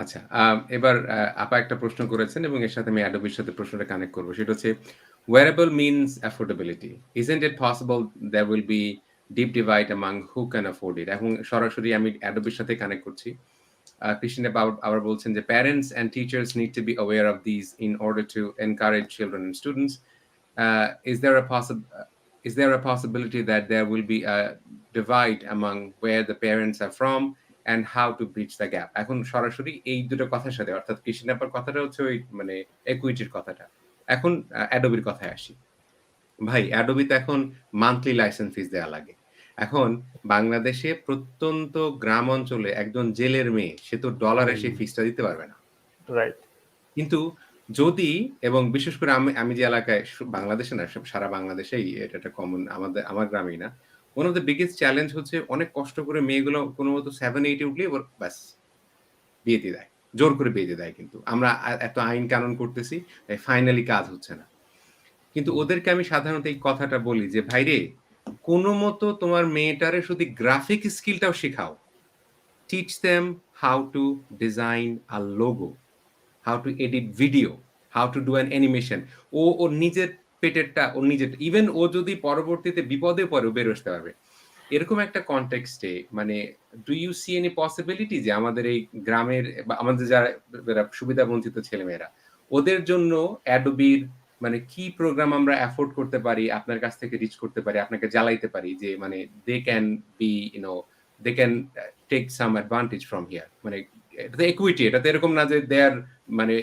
আচ্ছা, এবার আপা একটা প্রশ্ন করেছেন এবং এর সাথে আমি অ্যাডোবির সাথে প্রশ্নটা কানেক্ট করব। সেটা হচ্ছে wearable means affordability. Isn't it possible there will be deep divide among who can afford it? এখন সরাসরি আমি অ্যাডোবির সাথে কানেক্ট করছি। Christine আবার বলছেন যে parents and teachers need to be aware of these in order to encourage children and students. Uh, is there a possi- uh, is there a possibility that there will be a divide among where the parents are from and how to bridge the gap? এখন সরাসরি এই দুটো কথার সাথে অর্থাৎ কৃষ্ণ আপার কথাটা হচ্ছে ওই মানে equity র কথাটা। এখন অ্যাডোবির কথায় আসি। ভাই অ্যাডোবিতে এখন মান্থলি লাইসেন্স ফিস দেয়া লাগে। এখন বাংলাদেশে প্রত্যন্ত গ্রাম অঞ্চলে একজন জেলের মেয়ে সে তো ডলারে সেই ফিসটা দিতে পারবে না। Right. কিন্তু যদি এবং বিশেষ করে আমি যে এলাকায় বাংলাদেশে না সারা বাংলাদেশেই এটা একটা কমন আমার গ্রামেই না। one of the biggest challenge হচ্ছে অনেক কষ্ট করে মেয়েগুলো কোনমত 7-8 এ উঠলেই ওর ব্যাস বিয়ে দিয়ে দেয়। জোর করে বিয়ে দিয়ে দেয় কিন্তু। আমরা এত আইন কানুন করতেছি, ফাইনালি কাজ হচ্ছে না। কিন্তু ওদেরকে আমি সাধারণত এই কথাটা বলি যে, "ভাইরে কোনমত তোমার মেয়েটারে শুধু গ্রাফিক স্কিলটাও শেখাও। Teach them how to design a logo, how to edit video, how to do an animation." ওর নিজের পেটেরটা ওর নিজের ইভেন ও যদি পরবর্তীতে বিপদে পড়ে ও বের আসতে পারবে। এরকম একটা কনটেক্সট এ মানে do you see any possibility যে আমাদের এই গ্রামের বা আমাদের যারা সুবিধা বঞ্চিত ছেলেমেয়েরা ওদের জন্য Adobe মানে কি প্রোগ্রাম আমরা এফোর্ড করতে পারি, আপনার কাছ থেকে রিচ করতে পারি, আপনাকে জ্বালাইতে পারি যে মানে they can be they can take some advantage from here মানে এটা তো ইকুইটি, এটা তো এরকম না যে দে আর মানে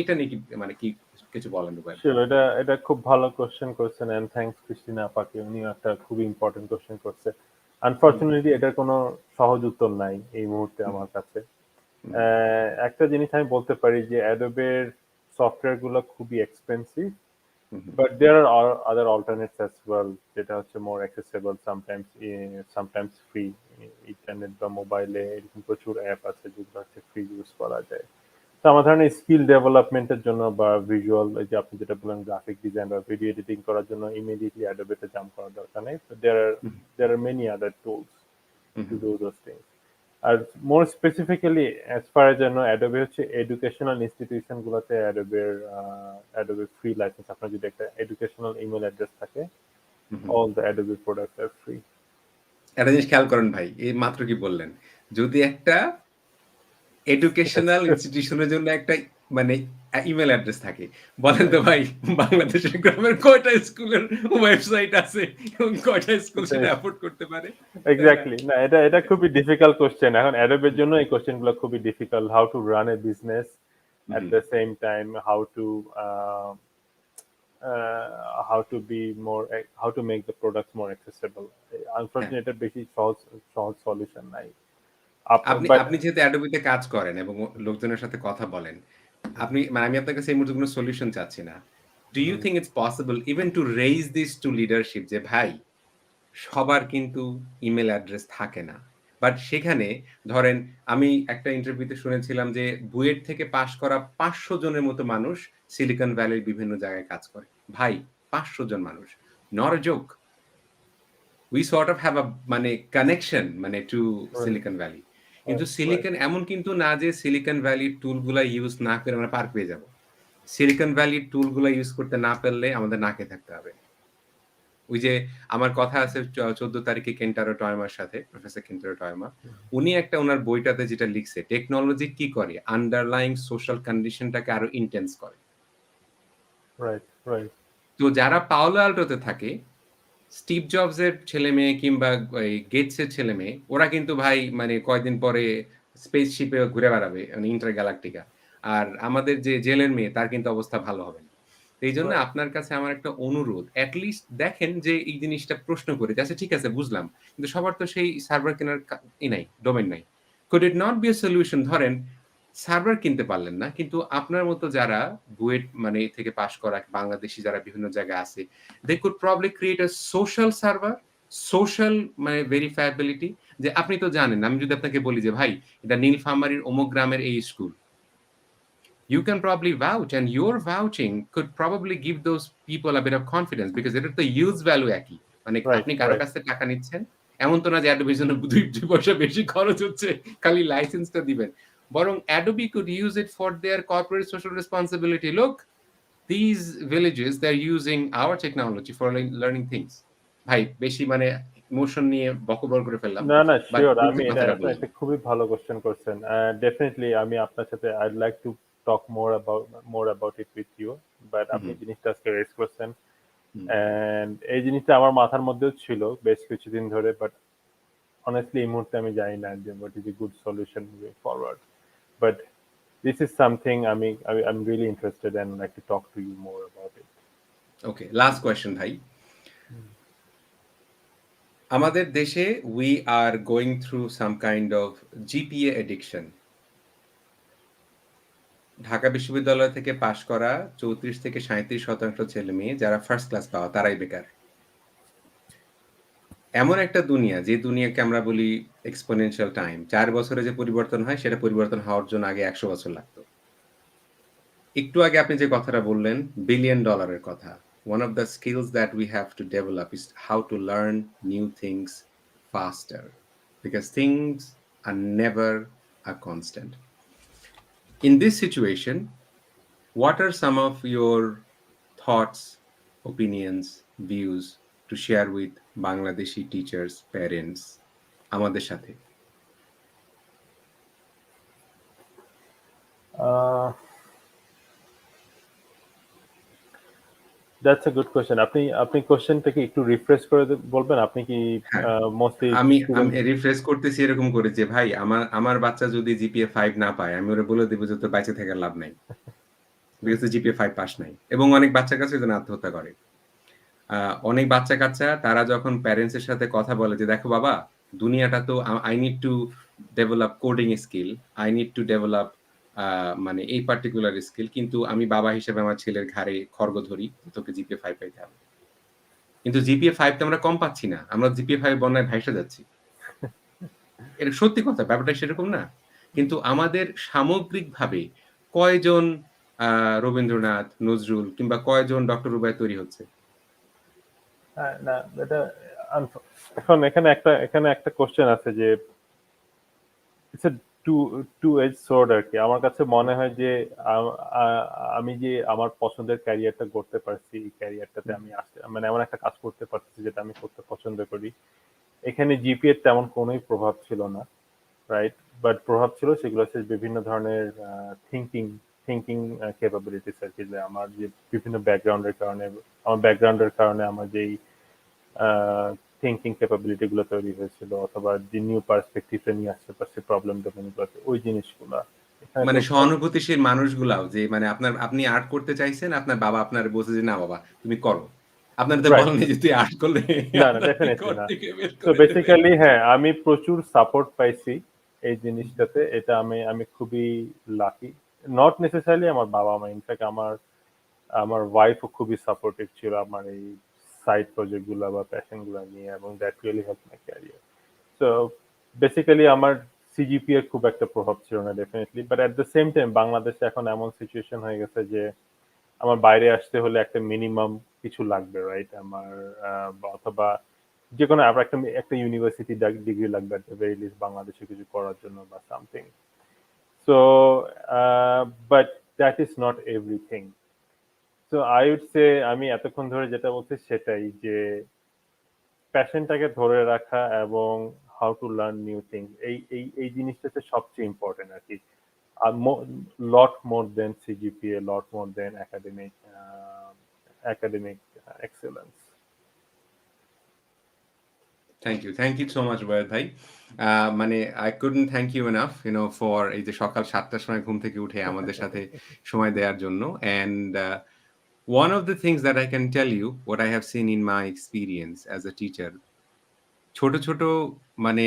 এটা নিয়ে কি মানে কি কিছু বলেন রুবাইয়াত ভাই? Sure, এটা খুব ভালো কোশ্চেন করছেন এন্ড থ্যাঙ্কস ক্রিস্টিনা আপাকে, উনিও একটা খুবই ইম্পর্টেন্ট কোশ্চেন করছে। হুম, আনফরচুনেটলি এটার কোনো সহজ উত্তর নাই এই মুহূর্তে হুম, আমার কাছে। হুম, একটা জিনিস আমি বলতে পারি যে অ্যাডোবের সফটওয়্যার গুলো খুবই expensive, hmm, hmm, but there are other alternates as well, যেটা হচ্ছে more accessible, sometimes free. Internet বা মোবাইলে এরকম প্রচুর অ্যাপ আছে যেগুলো হচ্ছে ফ্রি ইউজ করা যায়। তো আমার ধারণা স্কিল ডেভেলপমেন্টের জন্য বা ভিজুয়াল, এই যে আপনি যেটা বললেন গ্রাফিক ডিজাইন বা ভিডিও এডিটিং করার জন্য ইমিডিয়েটলি অ্যাডোবেতে জাম্প করার দরকার নেই। Hmm, there are many other tools hmm, to hmm. Do those things. আর more specifically as far as যেন অ্যাডোবে হচ্ছে এডুকেশনাল ইনস্টিটিউশন গুলোতে অ্যাডোবে ফ্রি লাইসেন্স। আপনার যদি একটা এডুকেশনাল ইমেল অ্যাড্রেস থাকে, hmm, hmm. All the Adobe products are free. একটা জিনিস খেয়াল করেন ভাই, এই মাত্র কি বললেন? যদি একটা এডুকেশনাল ইনস্টিটিউশনের জন্য একটা মানে ইমেইল অ্যাড্রেস থাকে। বলেন তো ভাই বাংলাদেশের গ্রামের কয়টা স্কুলের ওয়েবসাইট আছে এবং কয়টা স্কুল সেটা এফোর্ড করতে পারে? তাই না? এক্স্যাক্টলি, না এটা খুবই ডিফিকাল্ট কোশ্চেন। এখন অ্যাডোবের জন্য এই কোশ্চেন গুলো খুবই difficult. How to run A business hmm, at hmm. the same time, how to make the products more accessible. হ্যাঁ। Unfortunately, এটা বেশি সহজ সলিউশন নাই। আপনি বাট আপনি যেহেতু Adobe তে কাজ করেন এবং লোকজনের সাথে কথা বলেন, আপনি মানে আমি আপনার কাছে এই মুহূর্তে কোনো সলিউশন চাচ্ছি না। Do you think it's possible even to raise this to leadership যে ভাই সবার কিন্তু ইমেইল অ্যাড্রেস থাকে না। বাট সেখানে ধরেন আমি একটা ইন্টারভিউতে শুনেছিলাম যে বুয়েট থেকে পাস করা ৫০০ জনের মতো মানুষ সিলিকন ভ্যালির বিভিন্ন জায়গায় কাজ করে। ভাই ৫০০ জন মানুষ। Not a joke. We sort of have a মানে কানেকশন মানে টু সিলিকন ভ্যালি। কিন্তু সিলিকন এমন কিন্তু না যে সিলিকন ভ্যালির টুলগুলা ইউজ না করে আমরা পার পেয়ে যাব। সিলিকন ভ্যালির টুলগুলা ইউজ করতে না পারলে আমাদের না খেয়ে থাকতে হবে। ওই যে আমার কথা আছে ১৪ তারিখে কেন্টারো টয়মার সাথে, প্রফেসর কেন্টারো টয়মা। উনি একটা উনার বইটাতে যেটা লিখছে, টেকনোলজি কি করে? আন্ডারলাইং সোশ্যাল কন্ডিশনটাকে আরো ইনটেন্স করে। রাইট, রাইট, তো যারা পাওলো আল্টোতে থাকে, স্টিভ জবস এর ছেলেমেয়ে কিংবা এই গেটস এর ছেলেমেয়ে, ওরা কিন্তু ভাই মানে কয়দিন পরে স্পেসশিপে ঘুরে বেড়াবে মানে ইন্টারগ্যালাকটিকা। আর আমাদের যে জেলের মেয়ে তার কিন্তু অবস্থা ভালো হবে না। তো এইজন্য রাইট। আপনার কাছে আমার একটা অনুরোধ, এট লিস্ট দেখেন যে এই জিনিসটা প্রশ্ন করে যে, আচ্ছা ঠিক আছে বুঝলাম। কিন্তু সবার তো সেই সার্ভার কেনার নাই, ডোমেইন নাই। Could it not be a solution ধরেন সার্ভার কিনতে পারলেন না। কিন্তু আপনার মতো যারা বুয়েট মানে থেকে পাস করা বাংলাদেশী যারা বিভিন্ন জায়গায় আছে, they could probably create a social server, social মানে verifiability যে আপনি তো জানেন, আমি যদি আপনাকে বলি যে, "ভাই, এটা নীলফামারীর অমুক গ্রামের এই school." You can probably vouch and your vouching could probably give those people a bit of confidence because এটার তো use value একই। মানে রাইট, আপনি কারো রাইট। কাছ থেকে টাকা নিচ্ছেন, এমন তো না যে Adobe এর জন্য ২ পয়সা বেশি খরচ হচ্ছে, খালি লাইসেন্সটা দিবেন। বরং Adobe could use it for their corporate social responsibility. Look, these villages, they're using our technology for learning things. ভাই বেশি মানে ইমোশন নিয়ে বকবক করে ফেললাম। না, না, বাট সিউর। শুরু আমি থেকে এটা কথাটা একটা বললাম। একটা খুবই ভালো কোয়েশ্চেন করছেন। ডেফিনিটলি আমি আপনার সাথে I'd like to talk more about it with you. But হু, হু, আপনি জিনিসটা আজকে রেইজ করছেন। হুম। অ্যান্ড এই জিনিসটা আমার মাথার মধ্যেও ছিল বেশ কিছুদিন ধরে। বাট honestly এই মুহূর্তে আমি জানি না যে what is a good solution moving forward. But this is something I'm really interested and like to talk to you more about it. Okay, last question ভাই। আমাদের দেশে we are going through some kind of GPA addiction. Dhaka বিশ্ববিদ্যালয় থেকে pass করা ৩৪-৩৭% ছেলেমেয়ে যারা first class পাওয়া তারাই বেকার। এমন একটা দুনিয়া যে দুনিয়াকে আমরা বলি এক্সপোনেনশিয়াল টাইম। ৪ বছরে যে পরিবর্তন হয় সেটা পরিবর্তন হওয়ার জন্য আগে ১০০ বছর লাগতো। একটু আগে আপনি যে কথাটা বললেন, বিলিয়ন ডলারের কথা। One of the skills that we have to develop is how to learn new things faster because things are never a constant. In this situation, what are some of your thoughts, opinions, views to share with Bangladeshi teachers, parents আমাদের সাথে? Uh, that's a good question. আপনি কোয়েশ্চেনটাকে একটু refresh করে বলবেন? আপনি কি হ্যাঁ, mostly আমি স্টুডেন্ট? রিফ্রেশ করতেছি এরকম করে যে, ভাই আমার বাচ্চা যদি জিপিএ 5 না পায়, আমি ওরে বলে দিব যে তোর বাইচে থাকার লাভ নাই। বিকজ তুই জিপিএ 5 পাস নাই। এবং অনেক বাচ্চা-কাচ্চা এজন্য আত্মহত্যা করে। আ অনেক বাচ্চা-কাচ্চা তারা যখন প্যারেন্টস এর সাথে কথা বলে যে, "দেখো বাবা, দুনিয়াটা তো I need to develop coding skill, I need to develop আ মানে এই পার্টিকুলার স্কিল। কিন্তু আমি বাবা হিসেবে আমার ছেলের ঘাড়ে খড়গ ধরি, তোকে জিপিএ 5 পাইতে হবে।" কিন্তু জিপিএ 5 তো আমরা কম পাচ্ছি না। আমরা জিপিএ 5 বন্যায় ভাইসা যাচ্ছি। এটা সত্যি কথা, ব্যাপারটা সেরকম না? কিন্তু আমাদের সামগ্রিকভাবে কয়জন আ রবীন্দ্রনাথ, নজরুল কিংবা কয়জন ডক্টর রুবাইয়াত তৈরি হচ্ছে? না, এটা আনফ- এখন এখানে একটা কোশ্চেন আছে যে it's a two two edge sword আর কি। আমার কাছে মনে হয় যে আমি যে আমার পছন্দের ক্যারিয়ারটা করতে পারছি, এই ক্যারিয়ারটাতে হুম, আমি আসতে মানে এমন একটা কাজ করতে পারছি যেটা আমি করতে পছন্দ করি। এখানে জিপিএ এর তেমন কোনোই প্রভাব ছিল না, রাইট? বাট প্রভাব ছিল সেগুলো হচ্ছে বিভিন্ন ধরনের থিঙ্কিং থিঙ্কিং ক্যাপাবিলিটিস আর কি। যে আমার যে বিভিন্ন ব্যাকগ্রাউন্ডের কারণে আমার যেই থিঙ্কিং ক্যাপাবিলিটি গুলো তৈরি হয়েছিল অথবা যে নিউ পার্সপেক্টিভে নিয়ে আসতে পারছে প্রবলেম ডোমেনগুলোতে ওই জিনিসগুলা এখানে তো মানে সহানুভূতিশীল মানুষগুলাও যে মানে আপনি আর্ট করতে চাইছেন, আপনার বাবা আপনারে বলছে যে, "না বাবা তুমি করো।" আপনারে তো রাইট। বলে নাই যে, "তুই আর্ট করলে না, না, আপনাকে ডেফিনেটলি ঘর না। থেকে বের তো করে দেবে।" বেসিক্যালি হ্যাঁ, আমি প্রচুর সাপোর্ট পাইছি এই জিনিসটাতে। এটা আমি আমি খুবই লাকি। নট নেসেসারিলি আমার বাবা-মা, ইনফ্যাক্ট আমার আমার ওয়াইফও খুবই সাপোর্টিভ ছিল আমার এই সাইড প্রজেক্ট গুলা বা প্যাশন গুলা নিয়ে, এবং that really help my career. So basically আমার সিজিপি এর খুব একটা প্রভাব ছিল না definitely. But at the same time বাংলাদেশে এখন এমন সিচুয়েশন হয়ে গেছে যে আমার বাইরে আসতে হলে একটা মিনিমাম কিছু লাগবে, রাইট? আমার অথবা যেকোনো আবার একটা একটা ইউনিভার্সিটি ডিগ্রি লাগবে at the very least বাংলাদেশে কিছু করার জন্য বা something. So but that is not everything. So I would say আমি এতক্ষণ ধরে যেটা বলছি সেটাই যে প্যাশনটাকে ধরে রাখা এবং how to learn new things, এই জিনিসটা হচ্ছে সবচেয়ে ইম্পর্টেন্ট আর কি। Lot more than CGPA, lot more than academic excellence. Thank you so much Rubayet ভাই। মানে I couldn't thank you enough, for এই যে সকাল ৭ টার সময় ঘুম থেকে উঠে আমাদের সাথে সময় দেওয়ার জন্য। And one of the things that I can tell you, what I have seen in my experience as a teacher, ছোট, ছোট মানে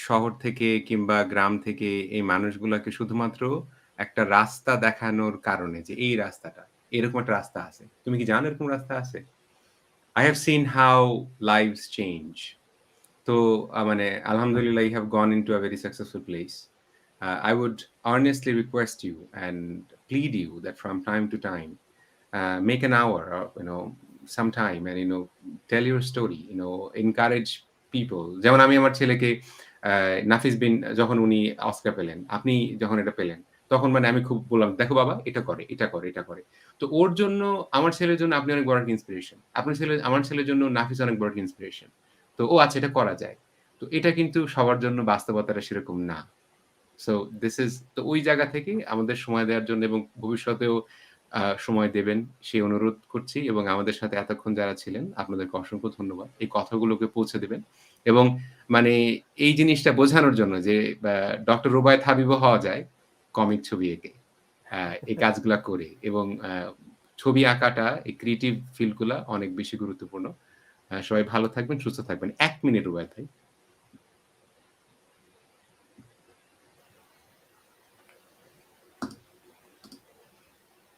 শহর থেকে কিংবা গ্রাম থেকে এই মানুষগুলাকে শুধুমাত্র একটা রাস্তা দেখানোর কারণে যে এই রাস্তাটা, এরকম একটা রাস্তা আছে। তুমি কি জানো এরকম রাস্তা আছে? I have seen how lives change. তো মানে আলহামদুলিল্লাহ you have gone into a very successful place. I would honestly request you and plead you that from time to time, make an hour or some time and tell your story. Encourage people. যেমন আমি আমার ছেলেকে নাফিস বিন যখন উনি Oscar পেলেন, আপনি যখন এটা পেলেন, তখন মানে আমি খুব বললাম, "দেখো বাবা এটা করে, এটা করে, এটা করে।" তো ওর জন্য আমার ছেলের জন্য আপনি অনেক বড় একটা ইন্সপিরেশন। আমার ছেলের জন্য নাফিস অনেক বড় একটা ইন্সপিরেশন। তো ও আচ্ছা এটা করা যায়। তো এটা কিন্তু সবার জন্য বাস্তবতাটা সেরকম না। সো দিস ইজ তো ওই জায়গা থেকে আমাদের সময় দেওয়ার জন্য এবং ভবিষ্যতেও সময় দেবেন সেই অনুরোধ করছি এবং আমাদের সাথে এতক্ষণ যারা ছিলেন আপনাদেরকে অসংখ্য ধন্যবাদ। এই কথাগুলোকে পৌঁছে দিবেন এবং মানে এই জিনিসটা বোঝানোর জন্য যে ডক্টর রুবায়েত হাবিবও হওয়া যায় কমিক ছবি এঁকে। এই কাজগুলা করে এবং ছবি আঁকাটা এই ক্রিয়েটিভ ফিল্ড গুলা অনেক বেশি গুরুত্বপূর্ণ। সবাই ভালো থাকবেন, সুস্থ থাকবেন। ১ মিনিট রুবায়েত ভাই।